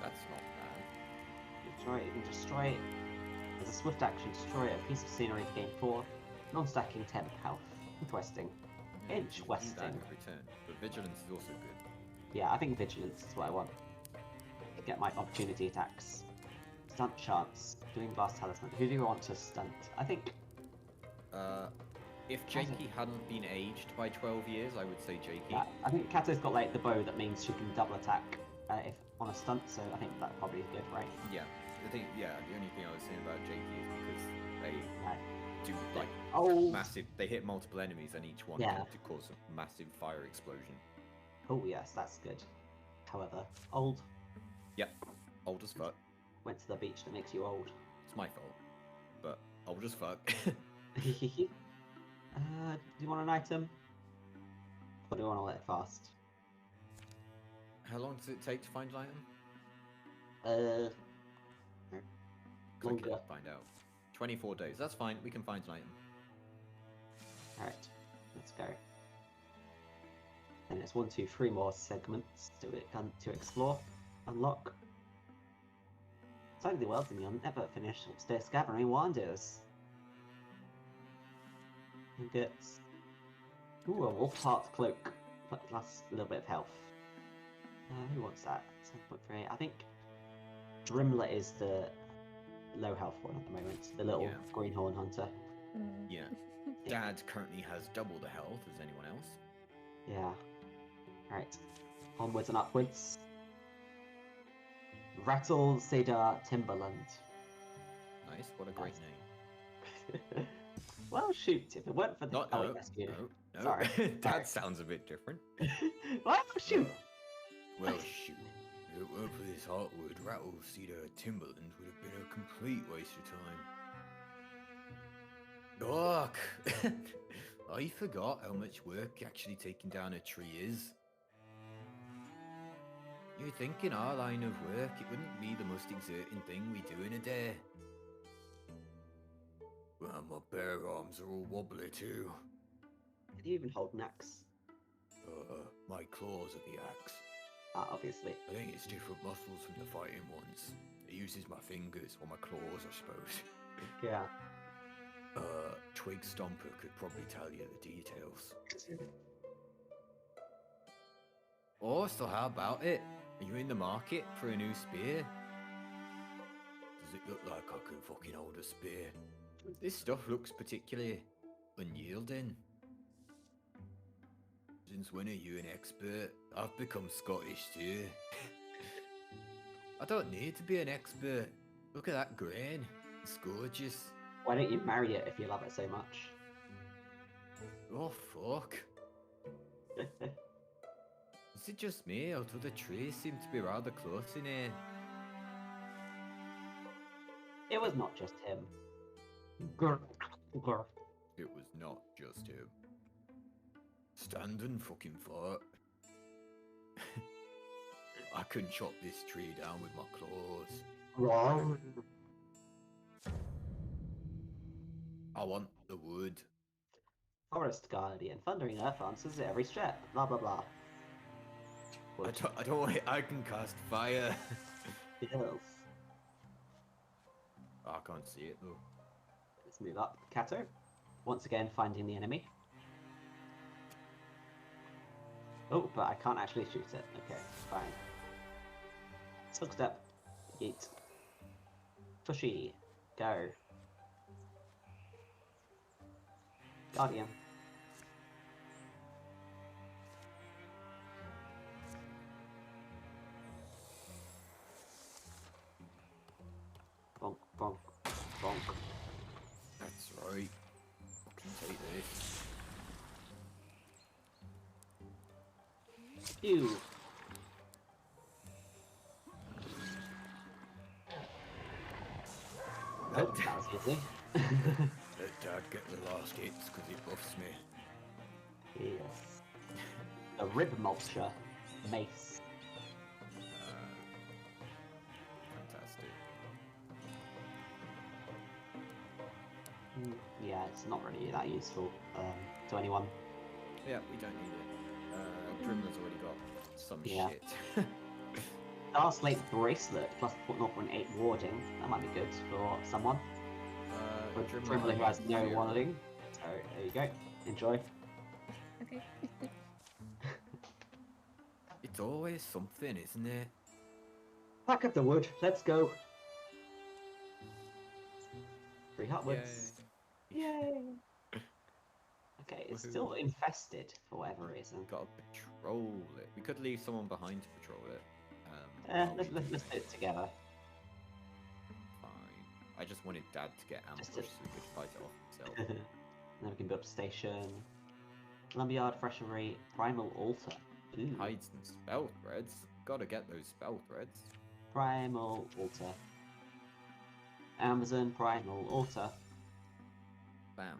That's not bad. You can destroy it. As a swift action, destroy a piece of scenery to gain 4. Non-stacking 10 health. Interesting. You can do Interesting. that every turn, but vigilance is also good. Yeah, I think Vigilance is what I want. To get my opportunity attacks. Stunt chance. Doing Blast Talisman. Who do you want to stunt? I think... If Jakey hadn't been aged by 12 years, I would say Jakey. Yeah, I think Kato's got like the bow that means she can double attack if on a stunt, so I think that probably is good, right? Yeah, the only thing I was saying about Jakey is because they Right. do like Oh, massive. They hit multiple enemies, and each one Yeah. can to cause a massive fire explosion. oh yes, that's good. However, old Old as fuck. went to the beach that makes you old. It's my fault, but old as fuck. Do you want an item? Or do you want to let it fast. How long does it take to find an item? Click Longer. it, find out. 24 days. That's fine. We can find an item. Alright, let's go. And it's 1, 2, 3 more segments to explore, unlock. Totally well, and you'll never finish upstairs gathering wonders. Ingots. Ooh, a wolf heart cloak. Plus a little bit of health. Who wants that? 7.3. I think Drimler is the low health one at the moment. The little greenhorn hunter. Mm. Yeah. Dad currently has double the health as anyone else. Yeah. Alright. Onwards and upwards. Rattle Cedar Timberland. Nice. What a great name. Well, shoot. If it weren't for the... Not, oh, no, wait, that's you. no. Sorry. Dad sounds a bit different. Well, shoot. Well, shoot. If it weren't for this heartwood, Rattle Cedar Timberland would have been a complete waste of time. Ugh! I forgot how much work actually taking down a tree is. You'd think in our line of work it wouldn't be the most exerting thing we do in a day. Well, my bare arms are all wobbly too. Can you even hold an axe? My claws are the axe. Ah, obviously. I think it's different muscles from the fighting ones. It uses my fingers or my claws, I suppose. Yeah. Twig Stomper could probably tell you the details. Oh, so how about it? Are you in the market for a new spear? Does it look like I can fucking hold a spear? This stuff looks particularly unyielding. Since when are you an expert? I've become Scottish too. I don't need to be an expert. Look at that grain. It's gorgeous. Why don't you marry it if you love it so much? Oh, fuck. Is it just me, or do the trees seem to be rather close in here? It was not just him. Grr. Grr. It was not just him. Stand and fucking fart. I can chop this tree down with my claws. Grr. I want the wood. Forest Guardian. Thundering Earth answers at every step. Blah blah blah. I don't want it. I can cast fire. Yes. I can't see it though. Let's move up. Kato. Once again finding the enemy. Oh, but I can't actually shoot it. Okay, fine. Silk step. Yeet. Tushy. Go. Guardian. Bonk, bonk, bonk. That's right. Fucking take this. Pew. Oh, that was easy. Let Dad get the last hits because he buffs me. Yes. A rib mulcher. Mace. Fantastic. Yeah, it's not really that useful to anyone. Yeah, we don't need it. Grimler's already got some Yeah. shit. Dark Slate Bracelet plus 0.8 warding. That might be good for someone. For Trimble who has no warding. So there you go. Enjoy. Okay. It's always something, isn't it? Pack up the wood. Let's go. 3 upwards. Yay. Okay, it's Woohoo. still infested for whatever reason. Gotta patrol it. We could leave someone behind to patrol it. Let's do it together. Fine. I just wanted Dad to get ambushed so we could fight it off himself. Then we can build a station. Lumberyard, Freshery, Primal Altar. Ooh. Hides and spell threads. Gotta get those spell threads. Primal Altar. Amazon Primal Altar. Bam.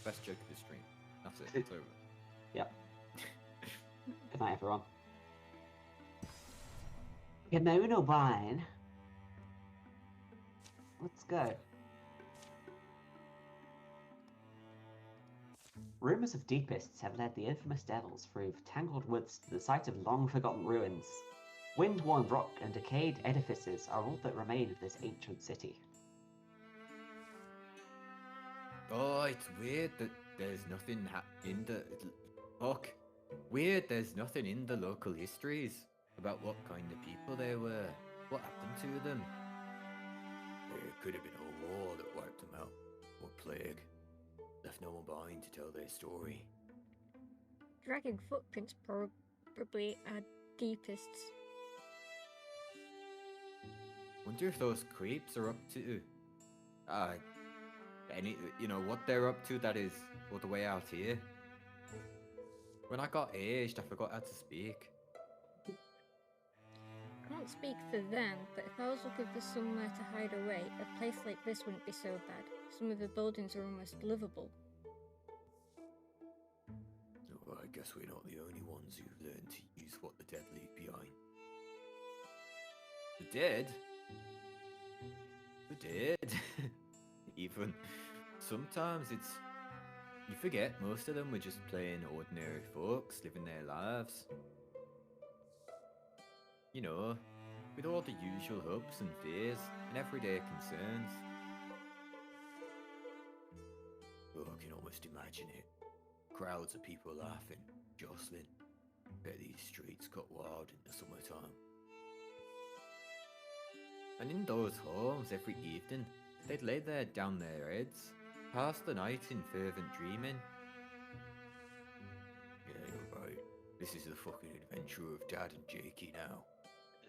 Best joke of the stream. That's it. It's over. Yep. night, everyone. Kimono wine. Let's go. Rumours of deepists have led the infamous devils through tangled woods to the site of long-forgotten ruins. Wind-worn rock and decayed edifices are all that remain of this ancient city. Oh, it's weird that there's nothing in the... Fuck. Weird there's nothing in the local histories about what kind of people they were. What happened to them? There could have been a war that wiped them out. Or plague. Left no one behind to tell their story. Dragging footprints probably are deepists. Wonder if those creeps are up to... what they're up to that is all the way out here. When I got aged, I forgot how to speak. I can't speak for them, but if I was looking for somewhere to hide away, a place like this wouldn't be so bad. Some of the buildings are almost livable. Oh, I guess we're not the only ones who've learned to use what the dead leave behind. The dead? The dead? Even sometimes you forget most of them were just plain ordinary folks living their lives. You know, with all the usual hopes and fears and everyday concerns. Oh, I can almost imagine it. Crowds of people laughing, jostling. Bet these streets got wild in the summertime. And in those homes every evening, they'd lay there down their heads, pass the night in fervent dreaming. Yeah, you're right. This is the fucking adventure of Dad and Jakey now.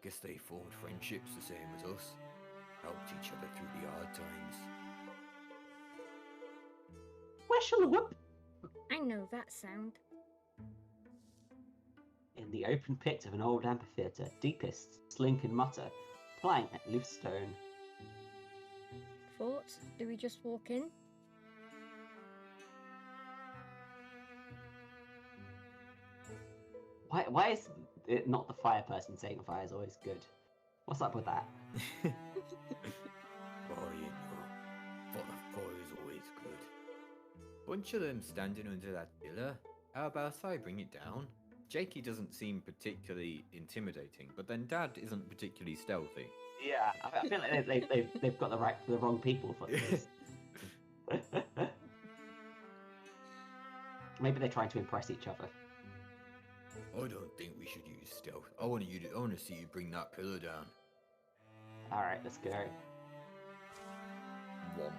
Guess they formed friendships the same as us. Helped each other through the hard times. Whistle whoop! I know that sound. In the open pit of an old amphitheatre, deepists slink and mutter, plying at loose stone. Thoughts? Do we just walk in? Why is it not the fire person saying fire is always good? What's up with that? Oh, you know, fire is always good. Bunch of them standing under that pillar. How about I bring it down? Jakey doesn't seem particularly intimidating, but then Dad isn't particularly stealthy. Yeah, I feel like they've got the wrong people for this. Maybe they're trying to impress each other. I don't think we should use stealth. I want to see you bring that pillar down. Alright, let's go. Womp.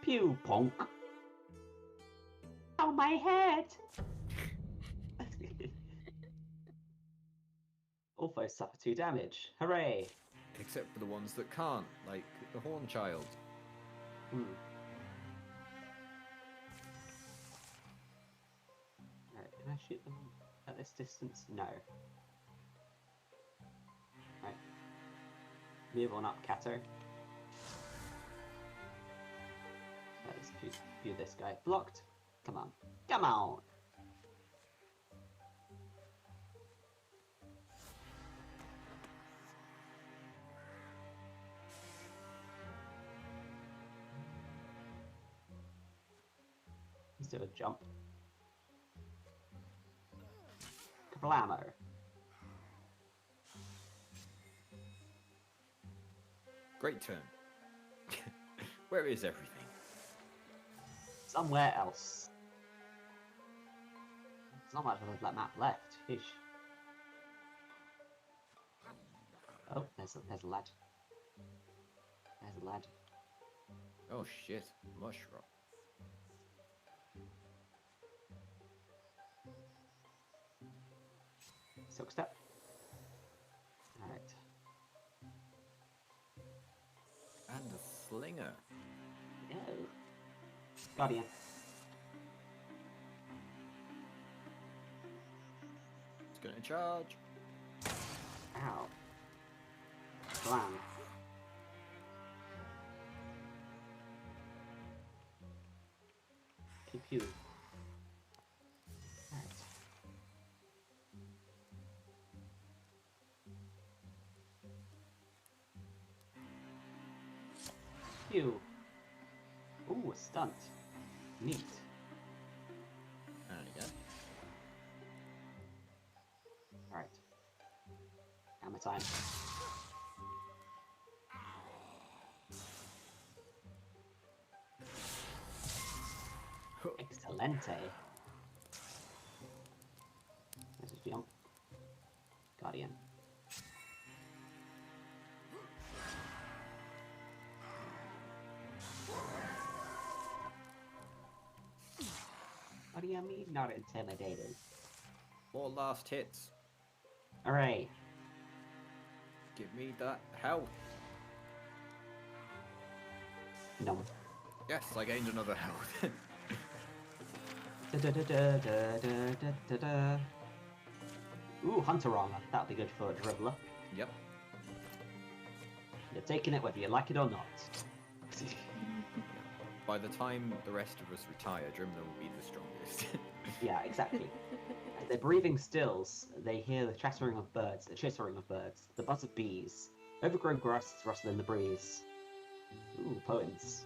Pew ponk. Oh, my head! All foes suffer 2 damage. Hooray! Except for the ones that can't, like the Horn Child. Hmm. Alright, can I shoot them at this distance? No. Right. Move on up, Kato. Let's view this guy. Blocked. Come on. Come on! Let's do a jump. Kablamo. Great turn. Where is everything? Somewhere else. There's not much of that map left. Sheesh. Oh, there's a lad. There's a lad. Oh shit, mushroom. Silk step. Alright. And a slinger. No. Guardian. It's gonna charge. Ow. Blam. Pew pew. Alright. Phew. Ooh, a stunt. Neat. There we go. Alright. Hammer time. Excelente. There's a jump. Guardian. What do you mean not intimidated? More last hits. Alright. Give me that health. No. Yes, I gained another health. Da-da-da-da-da-da-da-da. Ooh, Hunter Armor. That'll be good for a dribbler. Yep. You're taking it whether you like it or not. By the time the rest of us retire, Dribbler will be the strongest. Yeah, exactly. As their breathing stills, they hear the chattering of birds, the buzz of bees. Overgrown grasses rustle in the breeze. Ooh, poems.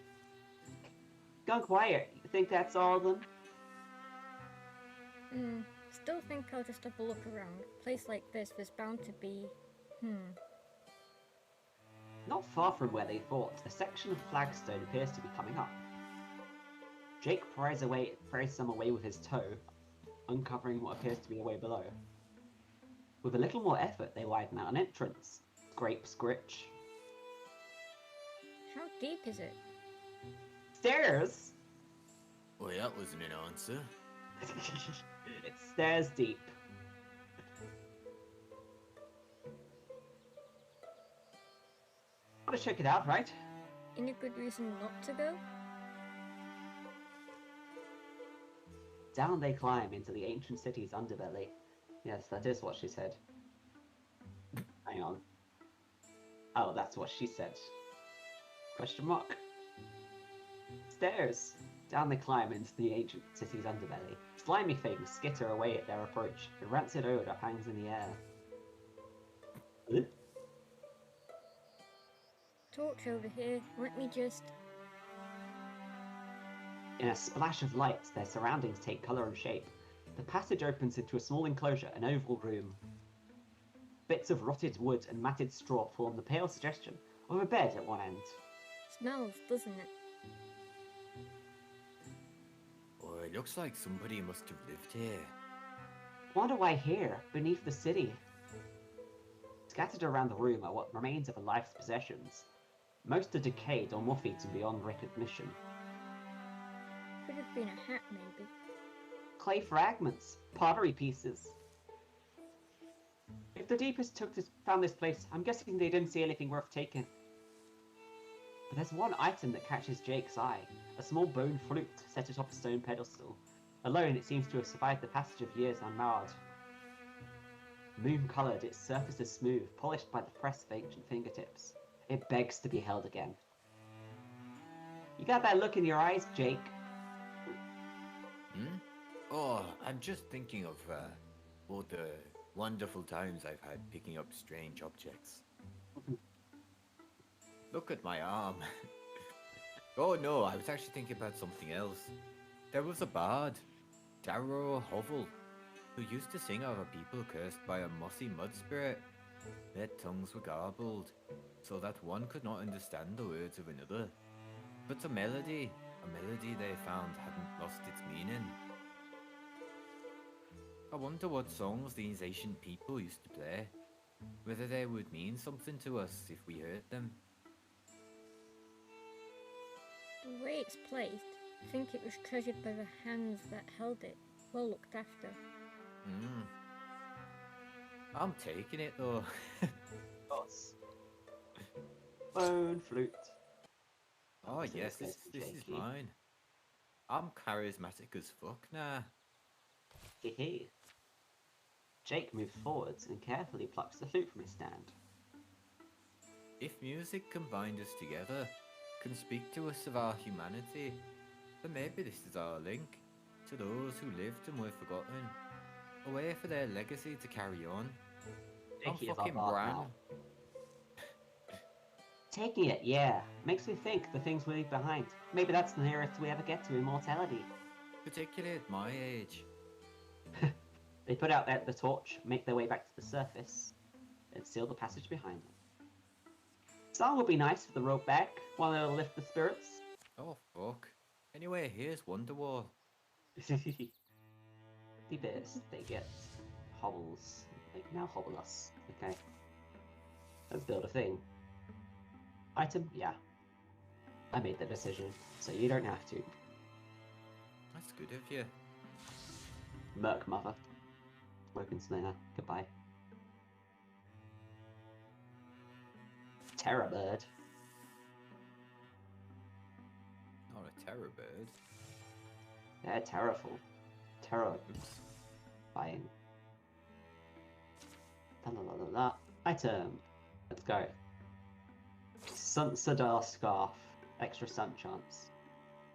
Gone quiet. You think that's all of them? Still think I'll just have a look around. A place like this, there's bound to be... Not far from where they fought, a section of flagstone appears to be coming up. Jake pries some away with his toe, uncovering what appears to be a way below. With a little more effort, they widen out an entrance. Scrape, scritch. How deep is it? Stairs! Well, that wasn't an answer. It's stairs deep. Want to check it out, right? Any good reason not to go? Down they climb into the ancient city's underbelly. Yes, that is what she said. Hang on. Oh, that's what she said. Question mark. Stairs. Down they climb into the ancient city's underbelly. Slimy things skitter away at their approach. A rancid odor hangs in the air. Huh? Torch over here. Let me just... In a splash of light, their surroundings take colour and shape. The passage opens into a small enclosure, an oval room. Bits of rotted wood and matted straw form the pale suggestion of a bed at one end. Smells, doesn't it? Oh, it looks like somebody must have lived here. Wonder why here, beneath the city? Scattered around the room are what remains of a life's possessions. Most are decayed or moth-eaten beyond recognition. Could have been a hat, maybe. Clay fragments, pottery pieces. If the Deepest found this place, I'm guessing they didn't see anything worth taking. But there's one item that catches Jake's eye, a small bone flute set atop a stone pedestal. Alone, it seems to have survived the passage of years unmarred. Moon-coloured, its surface is smooth, polished by the press of ancient fingertips. It begs to be held again. You got that look in your eyes, Jake. Hmm? Oh, I'm just thinking of all the wonderful times I've had picking up strange objects. Look at my arm. Oh no, I was actually thinking about something else. There was a bard, Darrow Hovel, who used to sing over people cursed by a mossy mud spirit. Their tongues were garbled, so that one could not understand the words of another. But a melody they found hadn't lost its meaning. I wonder what songs these ancient people used to play. Whether they would mean something to us if we heard them. The way it's placed, I think it was treasured by the hands that held it. Well looked after. I'm taking it though. Boss. Bone flute. Oh So yes, this this goes to is Jakey. mine. I'm charismatic as fuck now. Hehe. Jake moves forwards and carefully plucks the flute from his stand. If music can bind us together, can speak to us of our humanity, then maybe this is our link to those who lived and were forgotten. A way for their legacy to carry on. I'm Jakey is fucking our bard Bran. now. Taking it, yeah. Makes me think the things we leave behind. Maybe that's the nearest we ever get to immortality. Particularly at my age. They put out the torch, make their way back to the surface, and seal the passage behind them. Song would be nice with the rope back, while it'll lift the spirits. Oh, fuck. Anyway, here's Wonderwall. The bits, they get hobbles. They can now hobble us. Okay. Let's build a thing. Item? Yeah. I made the decision, so you don't have to. That's good of you. Merc Mother. Woken Slayer. Goodbye. Terror Bird. Not a terror bird. They're terrible. Terrifying. La la la la la. Item. Let's go. Sadar Scarf. Extra sun chance.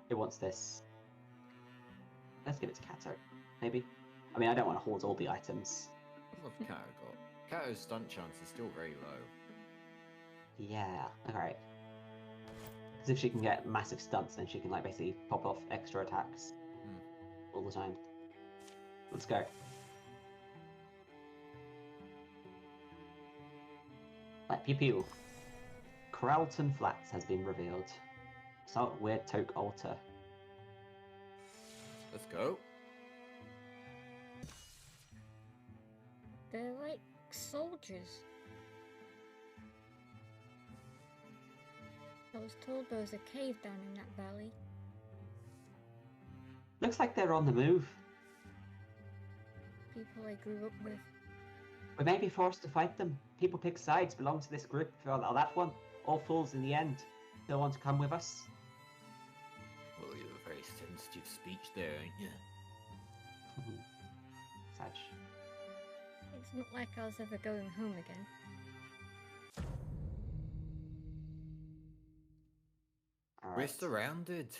It wants this. Let's give it to Kato. Maybe. I mean, I don't want to hoard all the items. What's Kato got? Kato's stunt chance is still very low. Yeah. Alright. Because if she can get massive stunts, then she can like basically pop off extra attacks all the time. Let's go. Like pew pew. Corralton Flats has been revealed. Salt Weird Toke Altar. Let's go. They're like soldiers. I was told there was a cave down in that valley. Looks like they're on the move. People I grew up with. We may be forced to fight them. People pick sides, belong to this group or that one. All fools in the end. Still want to come with us? Well, you have a very sensitive speech there, ain't you? Sag. It's not like I was ever going home again. All We're right. surrounded.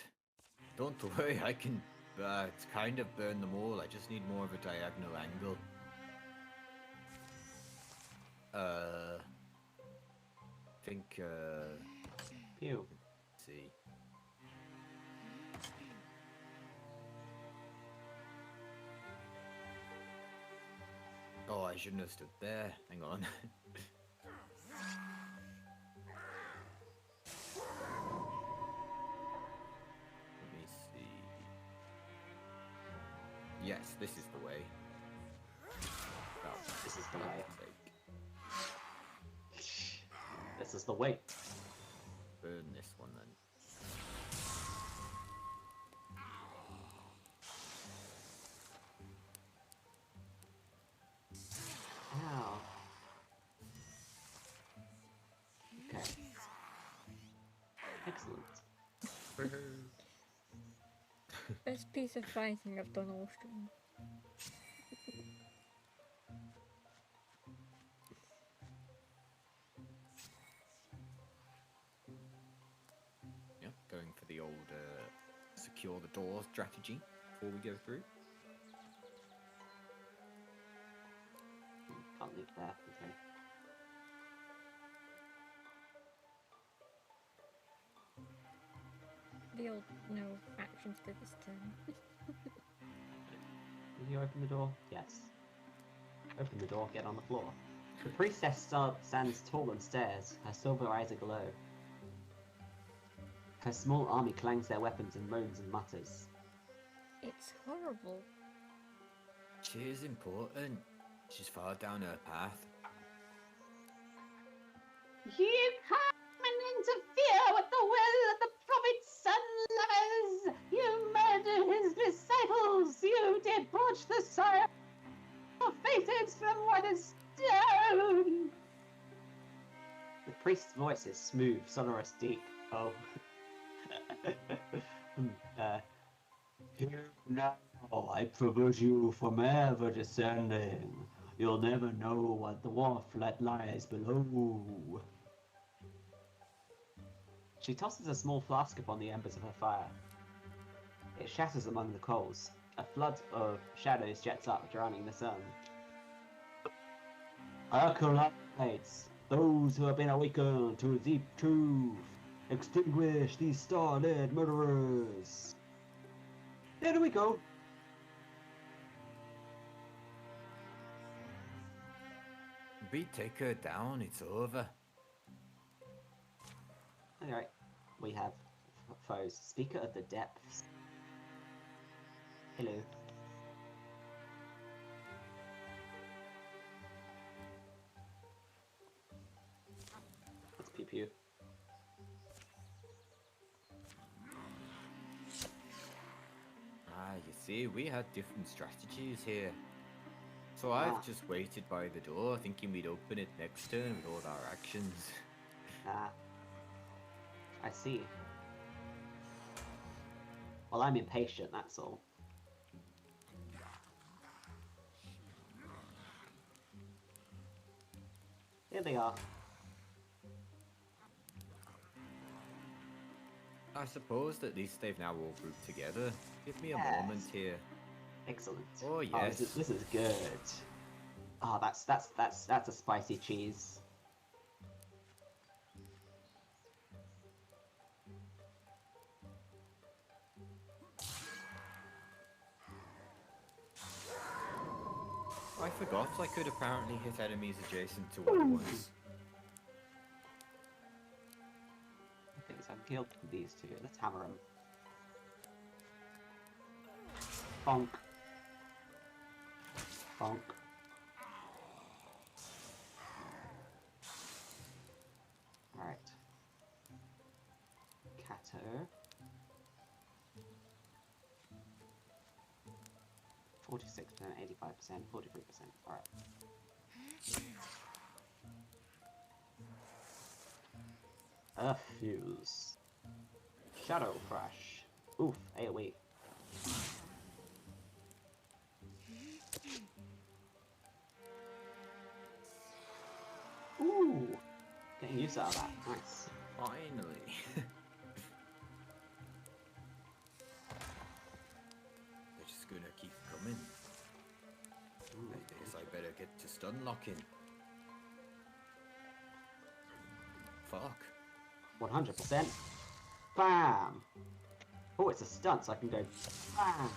Don't worry, I can kind of burn them all. I just need more of a diagonal angle. Think, Pew. let's see. Oh, I shouldn't have stood there. Hang on. Let me see. Yes, this is the way. This is the way. Take. This is the way. Burn this one then. Ow. Okay. Excellent. Best piece of fighting I've done all stream. Yep, going for the old secure the door strategy before we go through. Can't leave there. Okay. The old no actions for this turn. Did you open the door? Yes. Open the door, get on the floor. The priestess stands tall and stares, her silver eyes aglow. Her small army clangs their weapons and moans and mutters. It's horrible. She is important. She's far down her path. You come and interfere with the will of the prophet's son lovers! You murder his disciples! You debauch the soil of fated from what is stone! The priest's voice is smooth, sonorous, deep. Oh. Here now, I promise you from ever descending. You'll never know what the dwarf that lies below. She tosses a small flask upon the embers of her fire. It shatters among the coals. A flood of shadows jets up, drowning the sun. Acolytes, those who have been awakened to deep truth, extinguish these star-led murderers. There we go. We take her down, it's over. Alright, we have foes. Speaker of the Depths. Hello. Let's pew pew. Ah, you see, we had different strategies here. So I've just waited by the door, thinking we'd open it next turn with all our actions. Ah. I see. Well, I'm impatient, that's all. Here they are. I suppose at least they've now all grouped together. Give me a Yes. moment here. Excellent. Oh yes. This is good. Oh, that's a spicy cheese. I forgot I could apparently hit enemies adjacent to other ones. Okay, so I've killed these two. Let's hammer them. Bonk. Bonk. Alright. Kato. $46%, 85%, 43%. Alright. Earth Fuse. Shadow Crash. Oof, AoE. Ooh! Getting use out of that. Nice. Finally. They're just gonna keep coming. I guess I better get to stun locking. Fuck. 100%. Bam! Oh, it's a stunt, so I can go bam!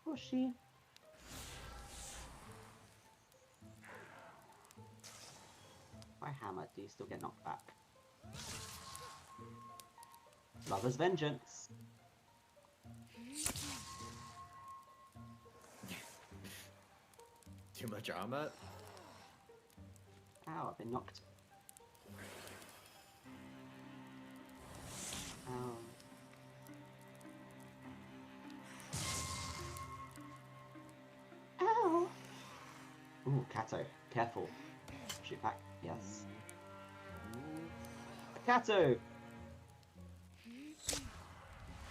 Pushy. By hammer, do you still get knocked back? Lover's Vengeance. Too much armor? Ow, I've been knocked. Ow. Ow! Ooh, Kato, careful. Shoot back, yes. Kato!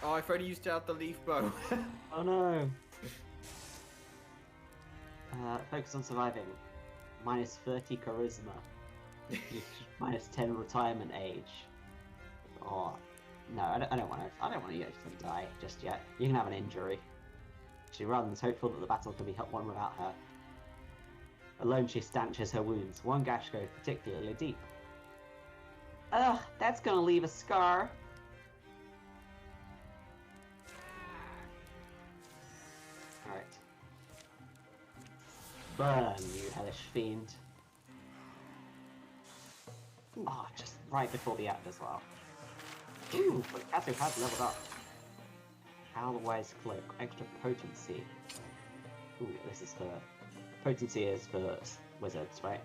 Oh, I've already used out the leaf bow. Oh no! Focus on surviving. Minus 30 charisma. Minus 10 retirement age. Oh, no, I don't want to. I don't want to die just yet. You can have an injury. She runs, hopeful that the battle can be won without her. Alone, she stanches her wounds. One gash goes particularly deep. Ugh, that's gonna leave a scar. Alright. Burn, you hellish fiend. Ah, just right before the act as well. Ooh, but Kato has leveled up. Howlwise Cloak, extra potency. Ooh, this is for... Potency is for wizards, right?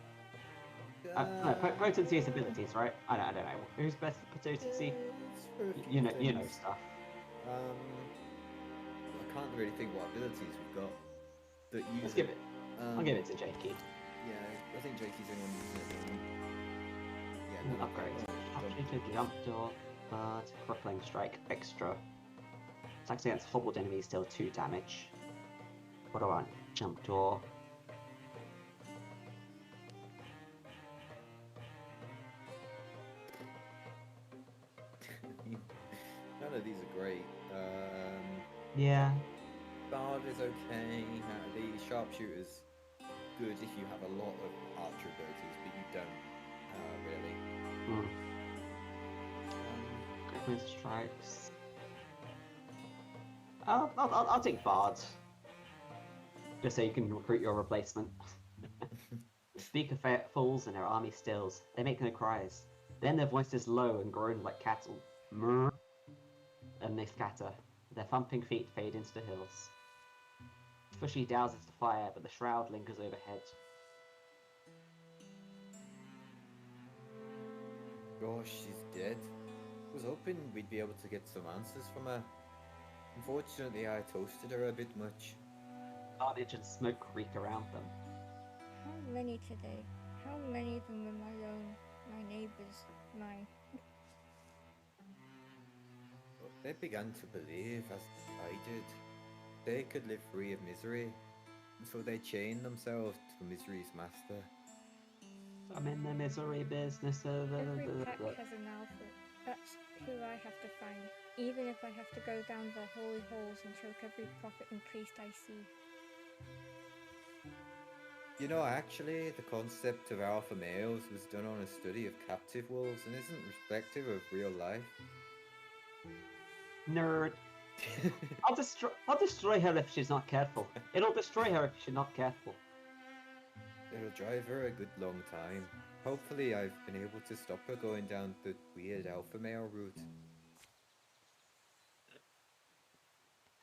No, potency is abilities, right? I don't know. Who's best at potency? You know stuff. I can't really think what abilities we've got that use. Let's give it. I'll give it to Jakey. Yeah, I think Jakey's the one using it. Yeah, no, Upgrade. Upgraded jump door, bird, crippling strike, extra. Attacks against hobbled enemies deal 2 damage. What do I want? Jump door. None of these are great. Yeah. Bard is okay. The sharpshooter's good if you have a lot of archer abilities, but you don't really. With strikes. I'll take Bard. Just so you can recruit your replacement. Speak of fools and their army stills. They make no cries. Then their voices low and groan like cattle. Mrrr. And they scatter. Their thumping feet fade into the hills. Fushy douses the fire, but the shroud lingers overhead. Gosh, she's dead. I was hoping we'd be able to get some answers from her. Unfortunately, I toasted her a bit much. Carnage and smoke reek around them. How many today? How many of them were my neighbours, mine? They began to believe, as I did, they could live free of misery, and so they chained themselves to misery's master. I'm in the misery business. Every pack has an alpha. That's who I have to find, even if I have to go down the holy halls and choke every prophet and priest I see. You know, actually, the concept of alpha males was done on a study of captive wolves and isn't reflective of real life. Nerd. I'll destroy her if she's not careful. It'll destroy her if she's not careful. It'll drive her a good long time. Hopefully I've been able to stop her going down the weird alpha male route.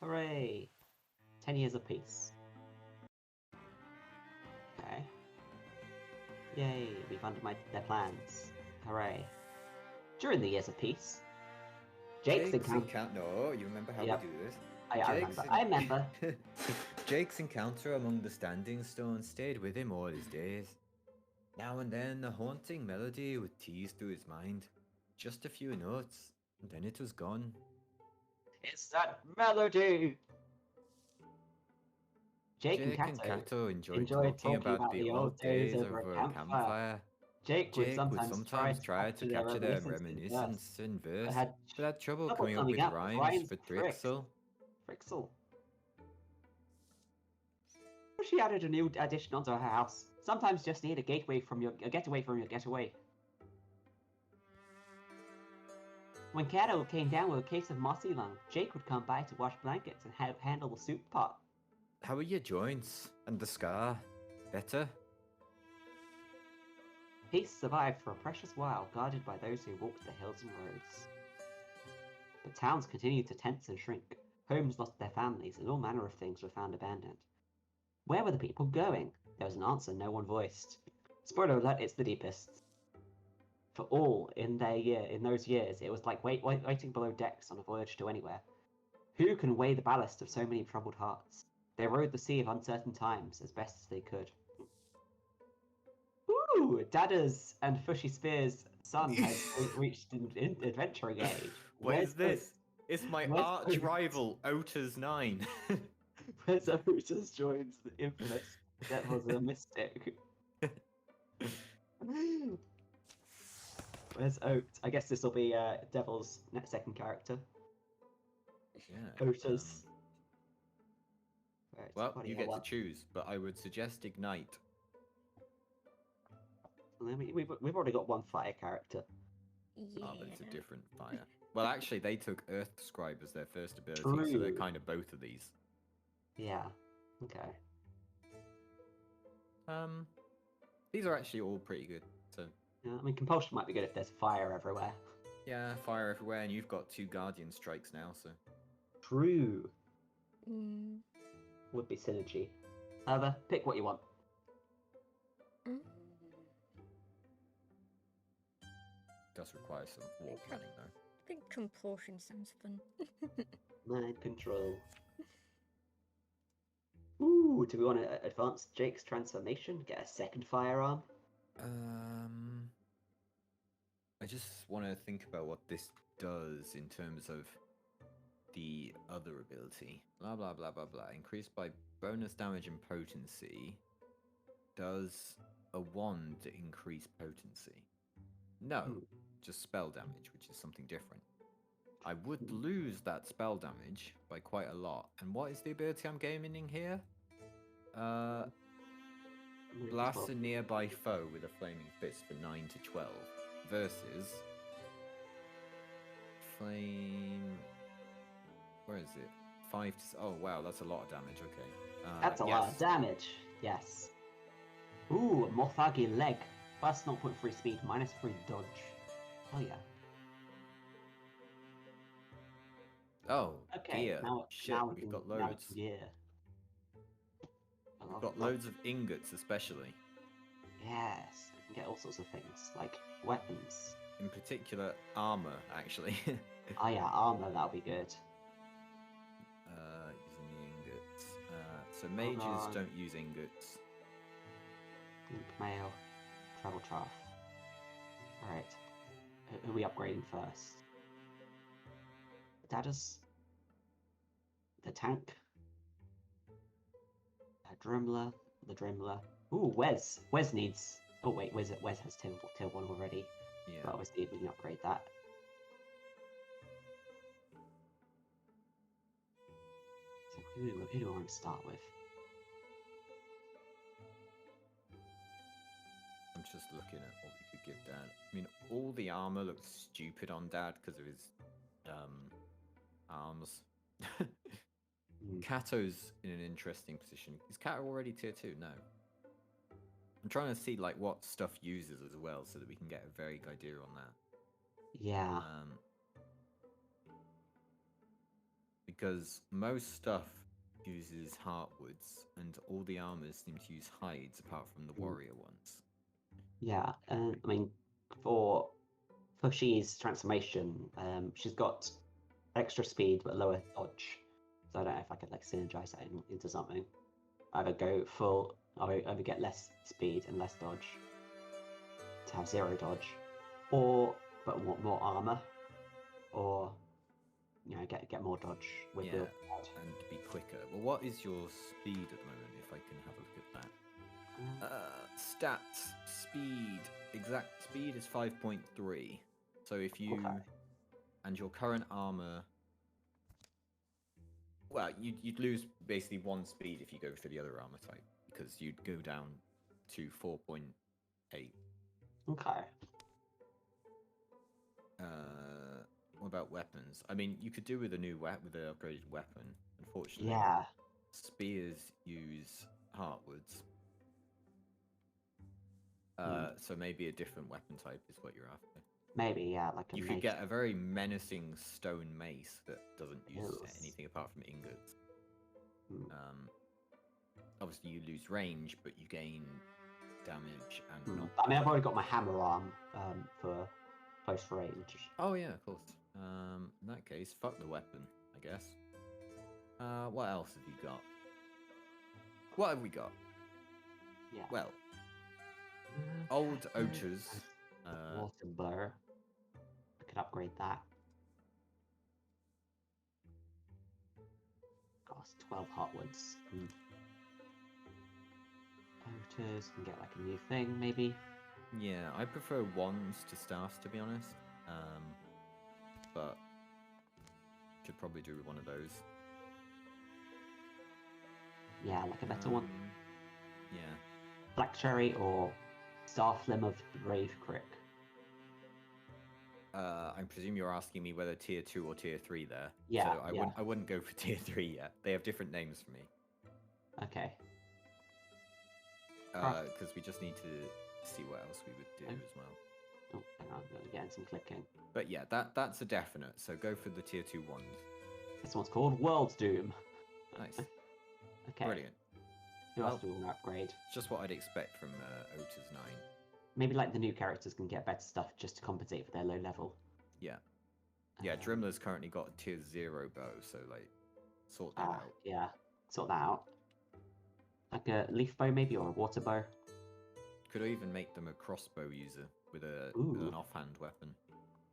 Hooray! 10 years apiece. Okay. Yay, we funded their plans. Hooray. During the years of peace, Jake's encounter... No, you remember how Yep. we do this? I remember. Jake's encounter among the Standing Stones stayed with him all his days. Now and then a haunting melody would tease through his mind. Just a few notes, and then it was gone. It's that melody! Jake and Kato enjoyed talking about the old days over a campfire. Jake would sometimes sometimes try to capture their reminiscence in verse, but had trouble coming up with rhymes for Trixel. Trixel. She added a new addition onto her house. Sometimes just need a getaway from your getaway. When Kato came down with a case of mossy lung, Jake would come by to wash blankets and handle the soup pot. How are your joints? And the scar? Better? Peace survived for a precious while, guarded by those who walked the hills and roads. But towns continued to tense and shrink. Homes lost their families, and all manner of things were found abandoned. Where were the people going? There was an answer no one voiced. Spoiler alert, it's the deepest. For all in those years, it was like waiting below decks on a voyage to anywhere. Who can weigh the ballast of so many troubled hearts? They rode the sea of uncertain times as best as they could. Ooh, Dada's and Fushy Spear's son has reached adventuring age. Where's this? It's my arch rival, Ota's 9. Where's Ota's joins the infamous Devil's a Mystic? Where's Oat? I guess this will be Devil's second character. Yeah. Ota's. Right, Well, you get to choose, but I would suggest Ignite. We've already got one fire character. Yeah. Oh, but it's a different fire. Well, actually, they took Earth Scribe as their first ability, True. so they're kind of both of these. Yeah. Okay. These are actually all pretty good. So. Yeah, I mean, Compulsion might be good if there's fire everywhere. Yeah, fire everywhere, and you've got 2 Guardian Strikes now, so. True. Mm. Would be synergy. However, pick what you want. Does require some war planning, though. I think Compulsion sounds fun. Mind control. Ooh, do we want to advance Jake's transformation? Get a second firearm? I just want to think about what this does in terms of the other ability. Blah, blah, blah, blah, blah. Increased by bonus damage and potency. Does a wand increase potency? No, just spell damage, which is something different. I would lose that spell damage by quite a lot. And what is the ability I'm gaining here? Blast a nearby foe with a flaming fist for 9 to 12 versus flame. Where is it? 5 to. Oh wow, that's a lot of damage. Okay. That's a lot of damage. Yes. Ooh, Morthagi leg. Plus 0.3 speed, -3 dodge. Oh yeah. Oh, Okay. gear. Now, Shit, now we've got now loads. gear. We've got loads of ingots, especially. Yes, you can get all sorts of things like weapons. In particular, armor, actually. Oh yeah, armor. That'll be good. Using the ingots. So mages don't use ingots. Link mail, travel trough. Alright. Who are we upgrading first? Dadders? The tank? Dremler? The Dremler. Ooh, Wes! Wes needs... Oh wait, Wes has tier 1 already. Yeah. But obviously we can upgrade that. So who do I want to start with? I'm just looking at what we could give Dad. I mean, all the armor looks stupid on Dad because of his arms. Kato's in an interesting position. Is Kato already tier 2? No. I'm trying to see like what stuff uses as well so that we can get a vague idea on that. Yeah. Because most stuff uses heartwoods and all the armors seem to use hides apart from the warrior ones. Yeah, I mean, for She's transformation, she's got extra speed but lower dodge. So I don't know if I could like synergize that into something. Either go full, or either get less speed and less dodge to have 0 dodge, or but want more armor, or get more dodge with Yeah, and be quicker. Well, what is your speed at the moment? If I can have a look at that. Stats, speed, exact speed is 5.3. So if you and your current armor, well, you'd lose basically 1 speed if you go for the other armor type because you'd go down to 4.8. Okay. What about weapons? I mean, you could do with a new with an upgraded weapon. Unfortunately, Yeah. Spears use heartwoods. So maybe a different weapon type is what you're after. Maybe, yeah, like a You mace. could get a very menacing stone mace that doesn't use anything apart from ingots. Obviously, you lose range, but you gain damage and not. I mean, I've already got my hammer arm for close range. Oh yeah, of course. In that case, fuck the weapon, I guess. What else have you got? What have we got? Yeah. Well, old Ochers. Water blur. I could upgrade that. Cost 12 heartwoods. Oters can get like a new thing, maybe. Yeah, I prefer wands to staffs, to be honest. But could probably do with one of those. Yeah, like a better one. Yeah. Black Cherry or Staff Limb of the Brave Crick. I presume you're asking me whether tier 2 or tier 3 there. Yeah. So I wouldn't go for tier 3 yet. They have different names for me. Okay. Because we just need to see what else we would do as well. Oh, hang on, I'm getting some clicking. But yeah, that's a definite. So go for the tier 2 wand. This one's called World's Doom. Nice. Okay. Brilliant. Who else do we want to upgrade? Just what I'd expect from Ota's 9. Maybe like the new characters can get better stuff just to compensate for their low level. Yeah. Yeah, Drimler's currently got a tier 0 bow, so like sort that out. Yeah, sort that out. Like a leaf bow maybe, or a water bow. Could even make them a crossbow user with an offhand weapon.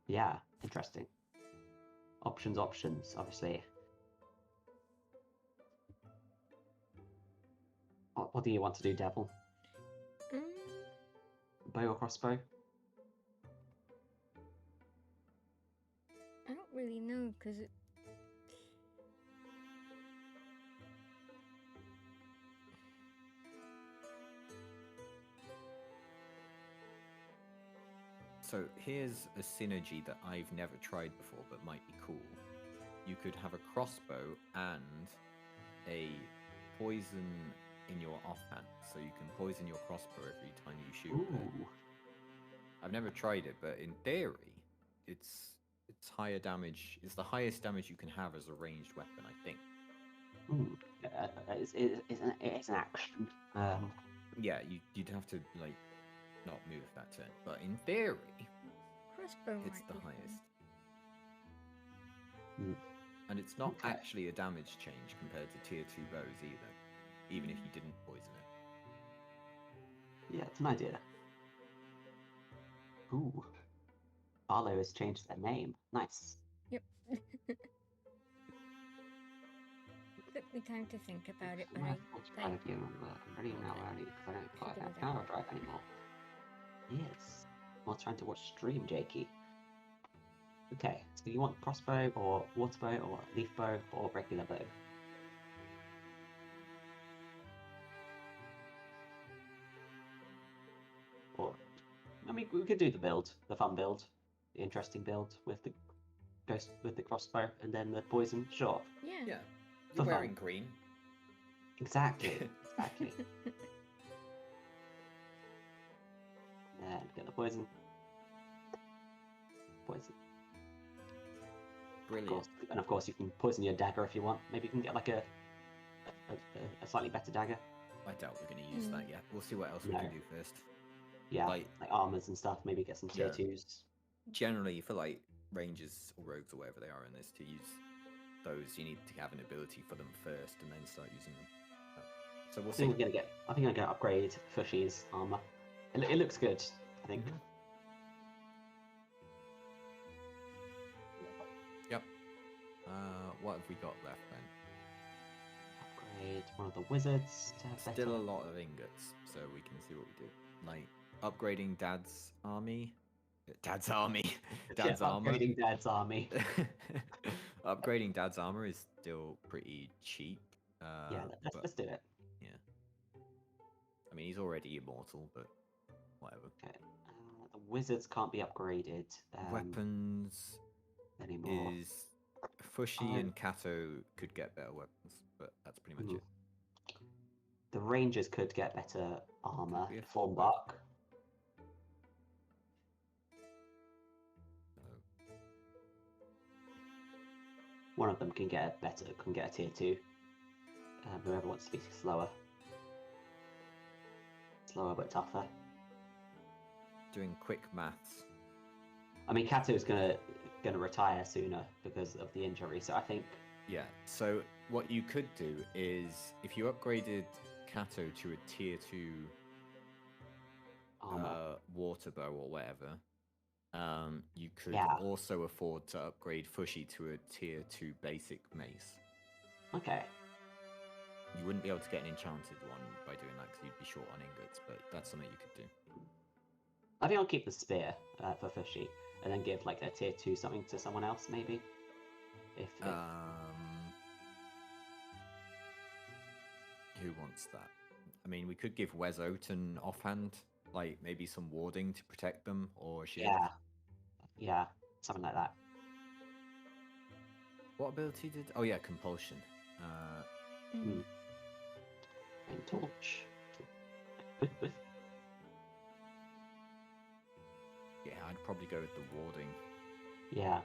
Yeah, interesting. Options, obviously. What do you want to do, Devil? Bow or crossbow? I don't really know, because it... So here's a synergy that I've never tried before, but might be cool. You could have a crossbow and a poison in your offhand, so you can poison your crossbow every time you shoot with it. Ooh. I've never tried it, but in theory, it's higher damage. It's the highest damage you can have as a ranged weapon, I think. Ooh. It's an action. Yeah, you'd have to like not move that turn, but in theory, Crossbow it's might the be fun. highest. Hmm. And it's not Okay. actually a damage change compared to tier 2 bows either, even if you didn't poison it. Yeah, it's an idea. Ooh. Arlo has changed their name. Nice. Yep. Took me time to think about it, but I I'm ready now, early because I don't quite have power drive anymore. Yes. While trying to watch stream, Jakey. Okay, so you want crossbow or water bow or leaf bow or regular bow? Or, I mean, we could do the build, the fun build, the interesting build with the ghost with the crossbow and then the poison. Sure. yeah. Yeah, For you're fun. wearing green. Exactly. Exactly. And get the poison. Poison. Of Brilliant. course, and of course, you can poison your dagger if you want. Maybe you can get like a slightly better dagger. I doubt we're going to use that yet. We'll see what else we No. can do first. Yeah, Like- like armors and stuff. Maybe get some tier Yeah. 2s. Generally, for like rangers or rogues or whatever they are in this, to use those, you need to have an ability for them first and then start using them. So we'll I think see. I'm gonna upgrade Fushy's armor. It looks good, I think. Mhm. Yep. What have we got left then? Upgrade one of the wizards to have Still a better. lot of ingots, so we can see what we do. Like upgrading Dad's army. Dad's army. Dad's armor. Upgrading Dad's army. Upgrading Dad's armor is still pretty cheap. Yeah, but, let's do it. I mean, he's already immortal, but whatever. Okay. The wizards can't be upgraded Weapons anymore. is Fushy and Kato could get better weapons, but that's pretty much it. The rangers could get better armor. be a Form full bark. So, One of them can get a tier 2. Whoever wants to be slower. Slower but tougher. doing quick maths. I mean, Kato's gonna retire sooner because of the injury, so I think Yeah, so what you could do is if you upgraded Kato to a tier 2 armor. water bow or whatever, you could Yeah. also afford to upgrade Fushy to a tier 2 basic mace. Okay. You wouldn't be able to get an enchanted one by doing that because you'd be short on ingots, but that's something you could do. I think I'll keep the spear for Fushy, and then give like a tier 2 something to someone else, maybe. If Who wants that? I mean, we could give Wes Oten offhand, like maybe some warding to protect them, or a shield. yeah, something like that. What ability did? Oh yeah, compulsion. And torch. Yeah, I'd probably go with the warding, Yeah.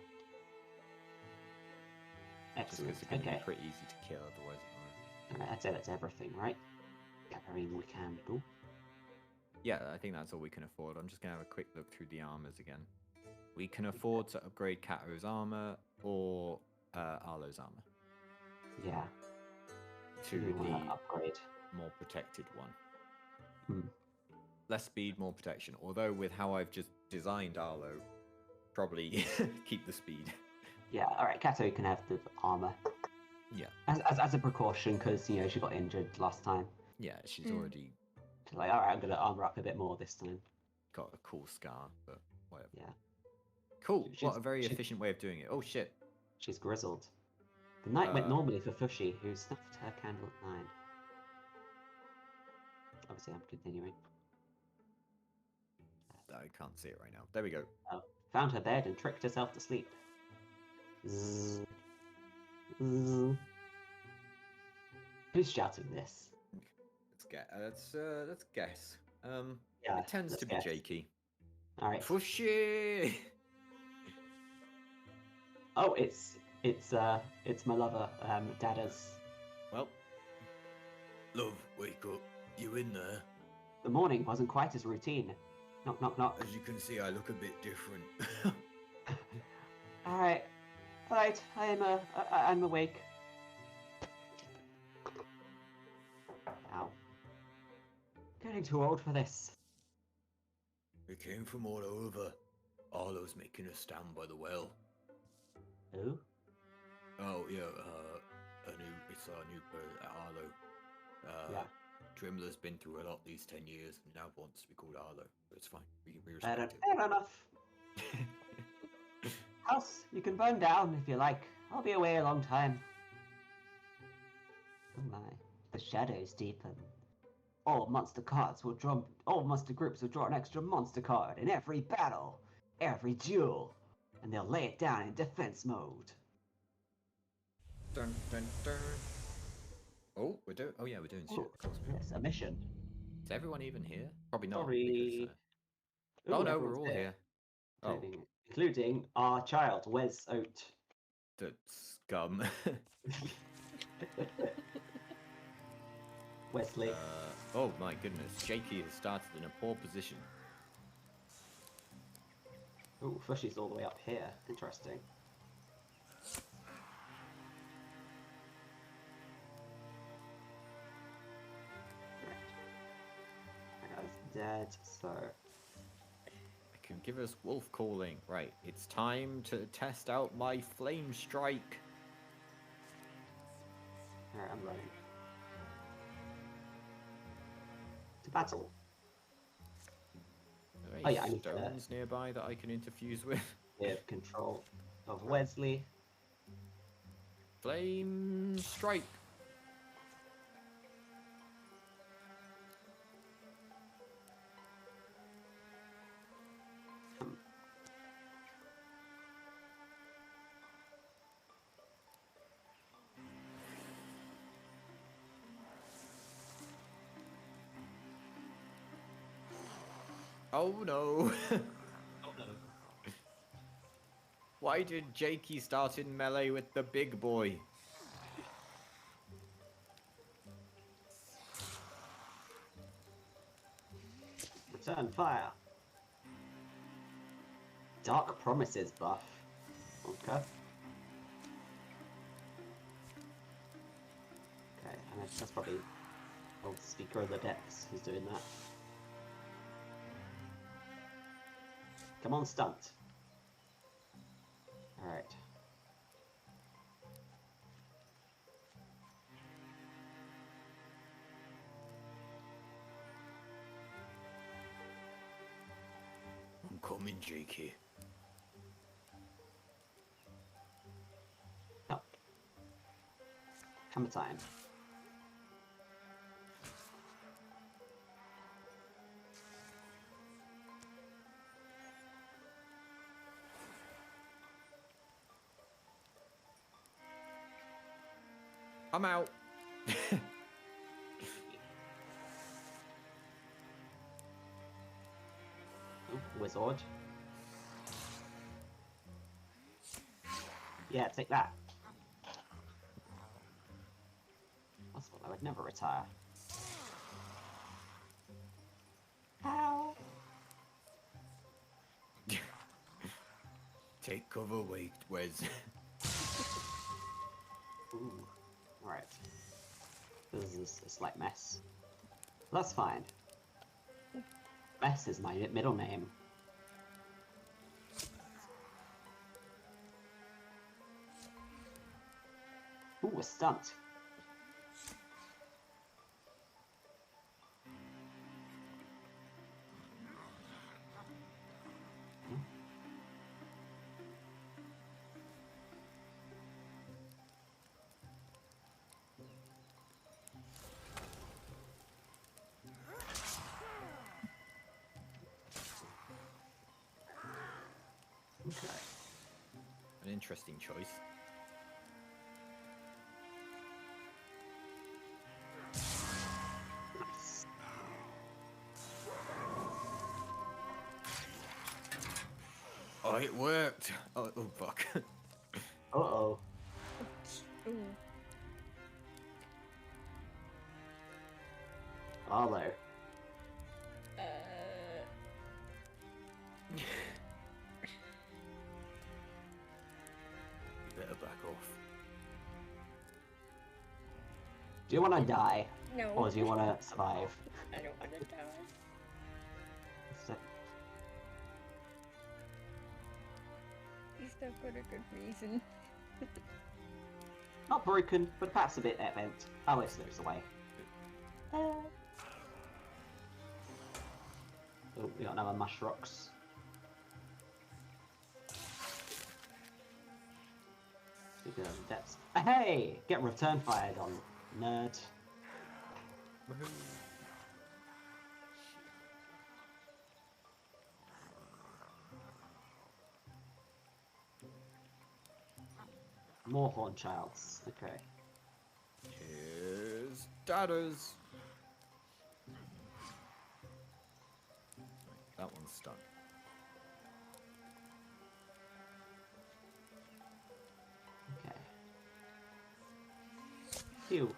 just Excellent. because it's going to Okay. be pretty easy to kill otherwise. Alright, I'd say that's everything, right? Everything we can do. Yeah, I think that's all we can afford. I'm just going to have a quick look through the armors again. We can afford to upgrade Kato's armor or Arlo's armor Yeah. to We wanna the upgrade. more protected one. Hmm. Less speed, more protection. Although with how I've just designed Arlo, probably keep the speed. Yeah. All right. Kato can have the armor Yeah, as a precaution because she got injured last time. yeah, she's already She's like, all right, I'm gonna armor up a bit more this time. got a cool scar, but whatever. Yeah. Cool. She's- What a very she- efficient way of doing it. Oh shit. She's grizzled. The night went Uh, normally for Fushy, who snuffed her candle at 9. Obviously, I'm continuing. I can't see it right now. There we go. Found her bed and tricked herself to sleep. Zzz. Zzz. Who's shouting this? Let's guess. Yeah, It tends let's to be guess. Jakey. Alright. Fushy! Oh, it's my lover, Dada's. Well, love, wake up. You in there? The morning wasn't quite as routine. Knock, knock, knock. As you can see, I look a bit different. Alright, I'm awake. Ow. Getting too old for this. We came from all over. Arlo's making a stand by the well. Who? Oh yeah, it's our new Arlo. Yeah. Trimler's been through a lot these 10 years and now wants to be called Arlo. But it's fine. We respect it. Fair enough. House, you can burn down if you like. I'll be away a long time. Oh my. The shadows deepen. All monster groups will draw an extra monster card in every battle, every duel, and they'll lay it down in defense mode. Dun, dun, dun. Oh, we're doing shit. Oh, Of course we are. yes, a mission. Is everyone even here? Probably not. Sorry. Because, Ooh, oh no, everyone's we're all here. Oh, Including our child, Wes Oat. the scum. Wesley. Oh my goodness, Jakey has started in a poor position. Ooh, Fushy's all the way up here. Interesting. Right. That guy's dead, so... It can give us wolf calling. Right, it's time to test out my flame strike. Alright, I'm running. To battle. Are there Oh, yeah, I any need to- stones nearby that I can interfuse with? We have control of Wesley. Flame strike. Oh no. Why did Jakey start in melee with the big boy? Return fire. Dark Promises buff. Okay. Okay, and that's probably old Speaker of the Depths who's doing that. Come on, stunt. Alright. I'm coming, Jakey. Oh. Hammer time. I'm out. Ooh, wizard. Yeah, take that. That's what I would never retire. Ow! Take cover, wait, Wes. Ooh. Alright. This is a slight mess. That's fine. Mess is my middle name. Ooh, a stunt. interesting choice. Nice. Oh, it worked. Oh fuck. Uh-oh. Ooh. Arlo. You better back off. Do you want to die, No. or do you want to survive? I don't want to die. So- He's still got a good reason. Not broken, but perhaps a bit bent. Arlo slips away. Oh, we got another mushrocks. Speaking of depths. Hey! Get return fired on, nerd. More Hornchilds. Okay. Here's dadders. That one's stuck. Okay. Phew.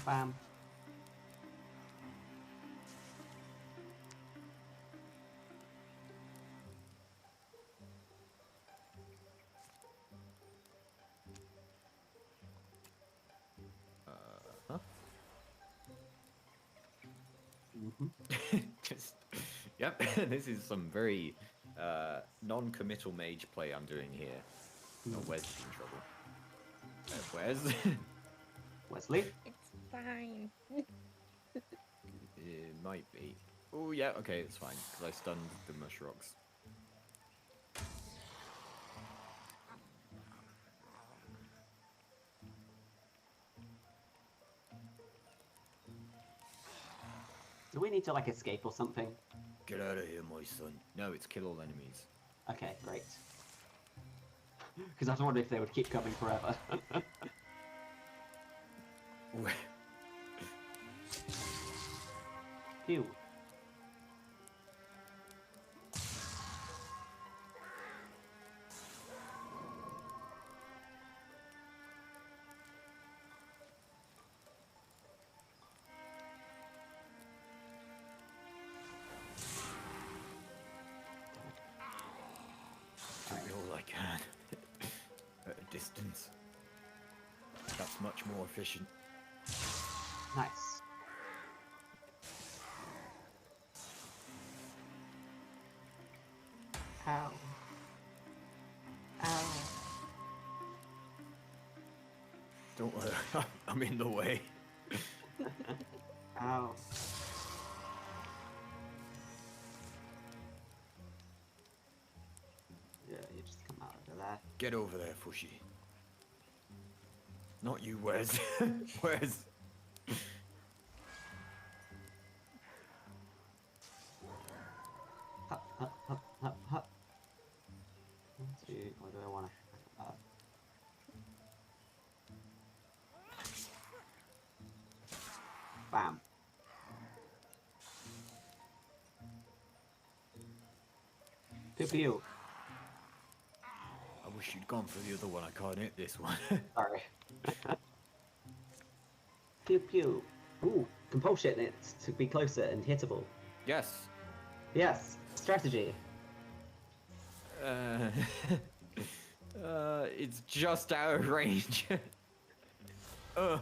Bam. Huh? Just, yep. This is some very non-committal mage play I'm doing here. Oh, Wes is in trouble. Wes? Wesley? It's fine. It might be. Oh yeah, okay, it's fine because I stunned the mushrocks. Do we need to like escape or something? Get out of here, my son. No, it's kill all enemies. Okay, great. Because I was wondering if they would keep coming forever. Phew. Do all I can at a distance. That's much more efficient. Nice. Ow. Ow. Don't worry, I'm in the way. Ow. Yeah, you just come out of there. Get over there, Fushy. Not you, Wes. Wes. Hup, hup, hup, hup, hup. 1, 2, what do I want to... Bam. Pew pew. I wish you'd gone for the other one. I can't hit this one. Sorry. Pew pew. Ooh, compulsion. It's to be closer and hittable. Yes. Yes, strategy. It's just out of range. Oh.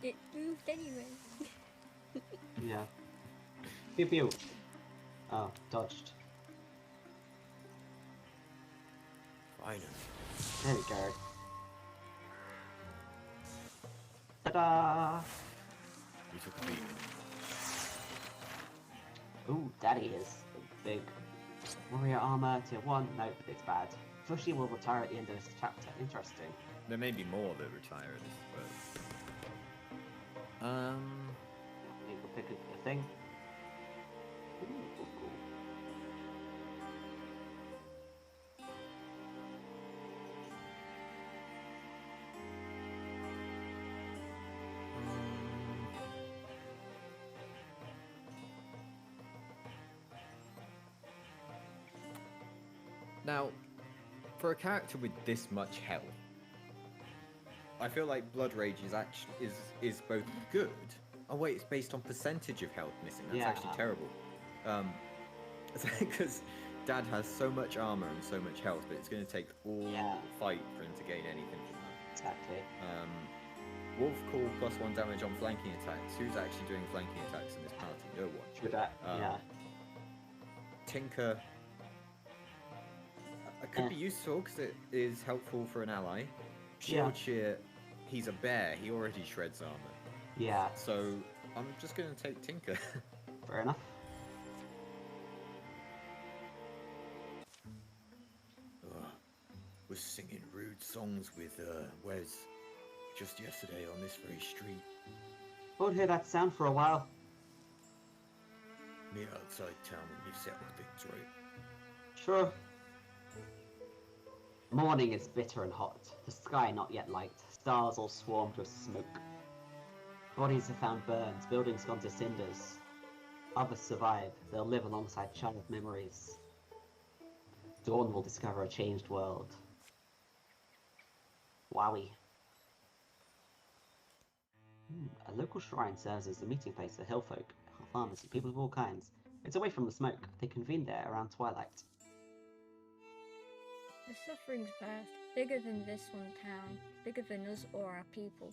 It moved anyway. Yeah. Pew pew. Oh, dodged. Finally. There we go. Ta-da! We took a beat. Ooh, daddy is big. Warrior armor, tier 1. Nope, it's bad. Fushi will retire at the end of this chapter. Interesting. There may be more that retire at this, but You can pick a thing. Ooh. now, for a character with this much health, I feel like Blood Rage is both good. Oh wait, it's based on percentage of health missing. That's actually terrible. Because Dad has so much armor and so much health, but it's going to take all fight for him to gain anything from that. Exactly. Wolf Call +1 damage on flanking attacks. Who's actually doing flanking attacks in this party? No one. True that. Tinker could be useful because it is helpful for an ally. Shield Shear, he's a bear. He already shreds armor. Yeah. So I'm just going to take Tinker. Fair enough. Was singing rude songs with Wes just yesterday on this very street. Won't hear that sound for a while. Meet outside town when we've settled things, right? Sure. Morning is bitter and hot. The sky not yet light. Stars all swarmed with smoke. Bodies are found burned. Buildings gone to cinders. Others survive. They'll live alongside charred memories. Dawn will discover a changed world. Wowie. A local shrine serves as a meeting place for hillfolk, farmers, and people of all kinds. It's away from the smoke. They convene there around twilight. The suffering's vast, bigger than this one town, bigger than us or our people.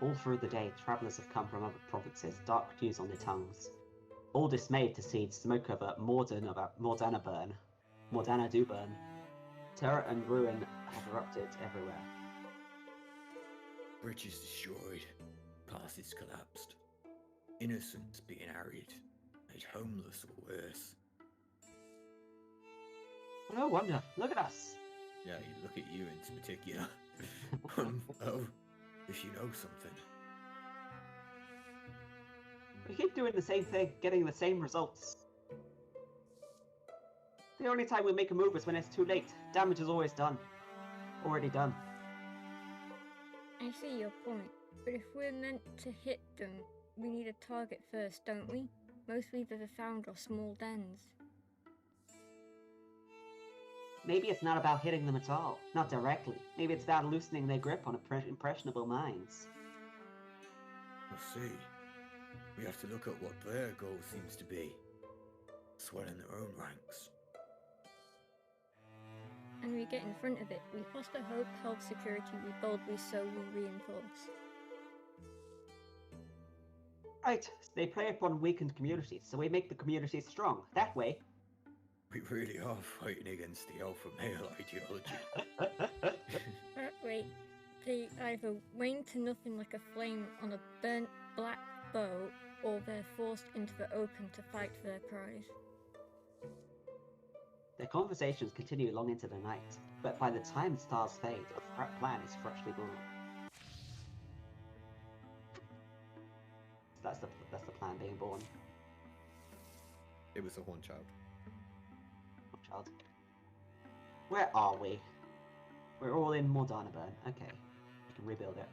All through the day, travellers have come from other provinces, dark news on their tongues. All dismayed to see smoke over Mordana do burn. Terror and ruin have erupted everywhere. Bridges destroyed, passes collapsed, innocents being harried, made homeless or worse. No wonder, look at us! Yeah, you look at you in particular. If you know something. We keep doing the same thing, getting the same results. The only time we make a move is when it's too late. Damage is always done. Already done. I see your point, but if we're meant to hit them, we need a target first, don't we? Most weavers are found are small dens. Maybe it's not about hitting them at all. Not directly. Maybe it's about loosening their grip on impressionable minds. I see. We have to look at what their goal seems to be. Swelling their own ranks. And we get in front of it. We foster hope, help security, we boldly sow, we reinforce. Right, they prey upon weakened communities, so we make the communities strong. That way. We really are fighting against the alpha male ideology. Wait, they either wane to nothing like a flame on a burnt black bow, or they're forced into the open to fight for their prize. Their conversations continue long into the night, but by the time the stars fade, a plan is freshly born. That's the plan being born. It was a horn child. Child. Where are we? We're all in Mordana Burn. Okay. We can rebuild it.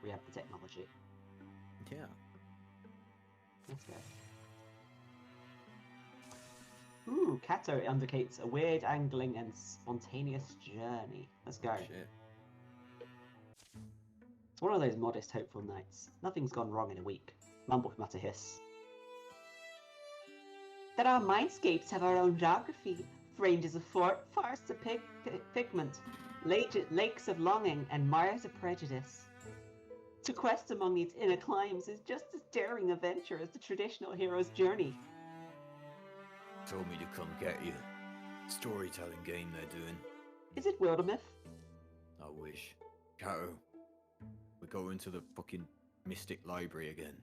We have the technology. Yeah. Let's go. Ooh, Kato indicates a weird angling and spontaneous journey. Let's go. Shit. It's one of those modest, hopeful nights. Nothing's gone wrong in a week. Mumble mutter hiss. That our mindscapes have our own geography. Ranges of forests of pigment, lakes of longing, and mires of prejudice. To quest among these inner climes is just as daring a venture as the traditional hero's journey. Told me to come get you. Storytelling game they're doing. Is it Wildermyth? I wish. Kato, we're going to the fucking Mystic Library again.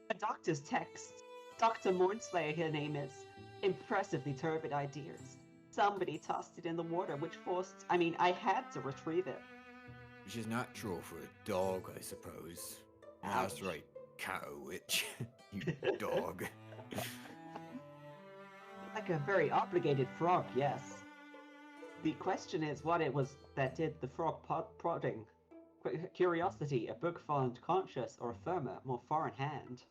A doctor's text. Dr. Mornslayer, her name is. Impressively turbid ideas. Somebody tossed it in the water, which forced. I had to retrieve it. Which is natural for a dog, I suppose. Yeah, that's Ouch. right, Cato Witch. You dog. Like a very obligated frog, yes. The question is what it was that did the frog prodding. Curiosity, a book found conscious, or a firmer, more foreign hand.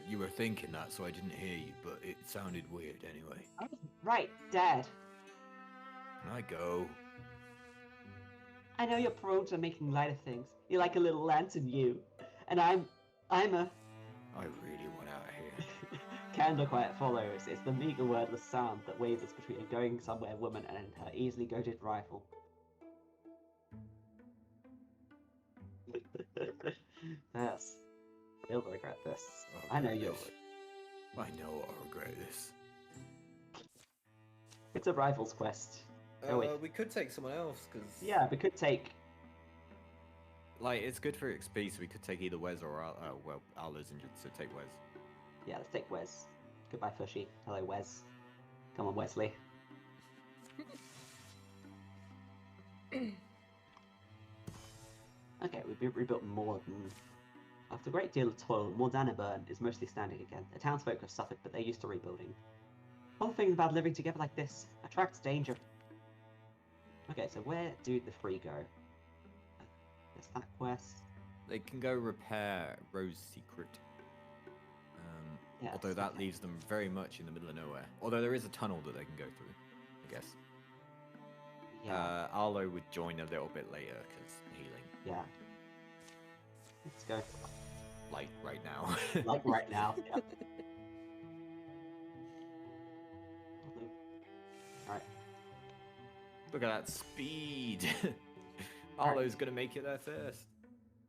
You were thinking that, so I didn't hear you, but it sounded weird anyway. Oh, right, Dad. Can I go? I know you're prone to making light of things. You're like a little lantern, you. And I'm a... I really want out of here. Candle quiet follows. It's the meager wordless sound that wavers between a going somewhere woman and her easily goaded rival. Yes. You'll regret this. I'll I know regret you'll. this. I know I'll regret this. It's a rival's quest. Oh, wait. We could take someone else, because... Yeah, we could take... Like, it's good for XP, so we could take either Wes or well, Arlo's injured, so take Wes. Yeah, let's take Wes. Goodbye, Fushy. Hello, Wes. Come on, Wesley. Okay, we've rebuilt Morden. After a great deal of toil, Mordanaburn is mostly standing again. The townsfolk have suffered, but they're used to rebuilding. One thing about living together like this attracts danger. Okay, so where do the three go? There's that quest. They can go repair Rose's secret. Yes, Although that okay. leaves them very much in the middle of nowhere. Although there is a tunnel that they can go through, I guess. Yeah, Arlo would join a little bit later, because healing. yeah. Let's go. Like, right now. Like right now. Yeah. Alright. Look at that speed! Arlo's gonna make it there first.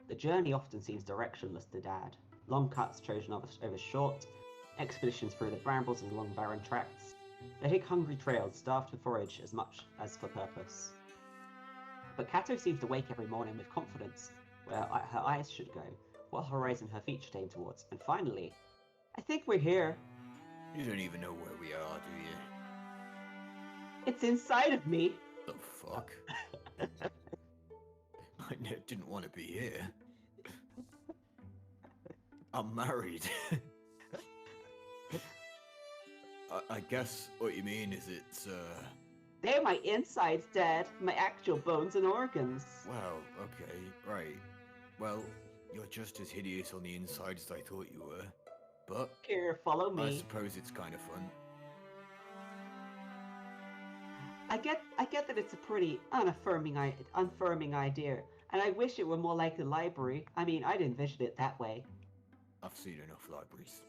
The journey often seems directionless to Dad. Long cuts chosen over short, expeditions through the brambles and long barren tracts. They take hungry trails, starved for forage as much as for purpose. But Cato seems to wake every morning with confidence, where her eyes should go, what horizon her feet should aim towards. And finally, I think we're here. You don't even know where we are, do you? It's inside of me. The fuck? I didn't want to be here. I'm married. I guess what you mean is it's, They're my insides, Dad. My actual bones and organs. Well, okay, right. Well, you're just as hideous on the inside as I thought you were. But Here, follow I me. suppose it's kind of fun. I get that it's a pretty unaffirming idea, and I wish it were more like the library. I mean, I'd envision it that way. I've seen enough libraries.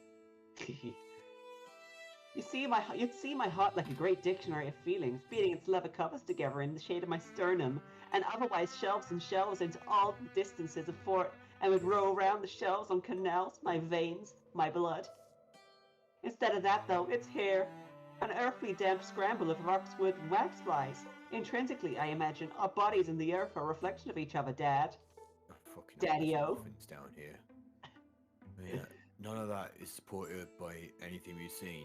You'd see my heart like a great dictionary of feelings, beating its leather covers together in the shade of my sternum, and otherwise shelves and shelves into all the distances of fort, and would row around the shelves on canals, my veins, my blood. Instead of that, though, it's here. An earthly damp scramble of rockswood and wax flies. Intrinsically, I imagine, our bodies and the earth are a reflection of each other, Dad. Fucking Daddy-o. elephants down here. Yeah, none of that is supported by anything we've seen.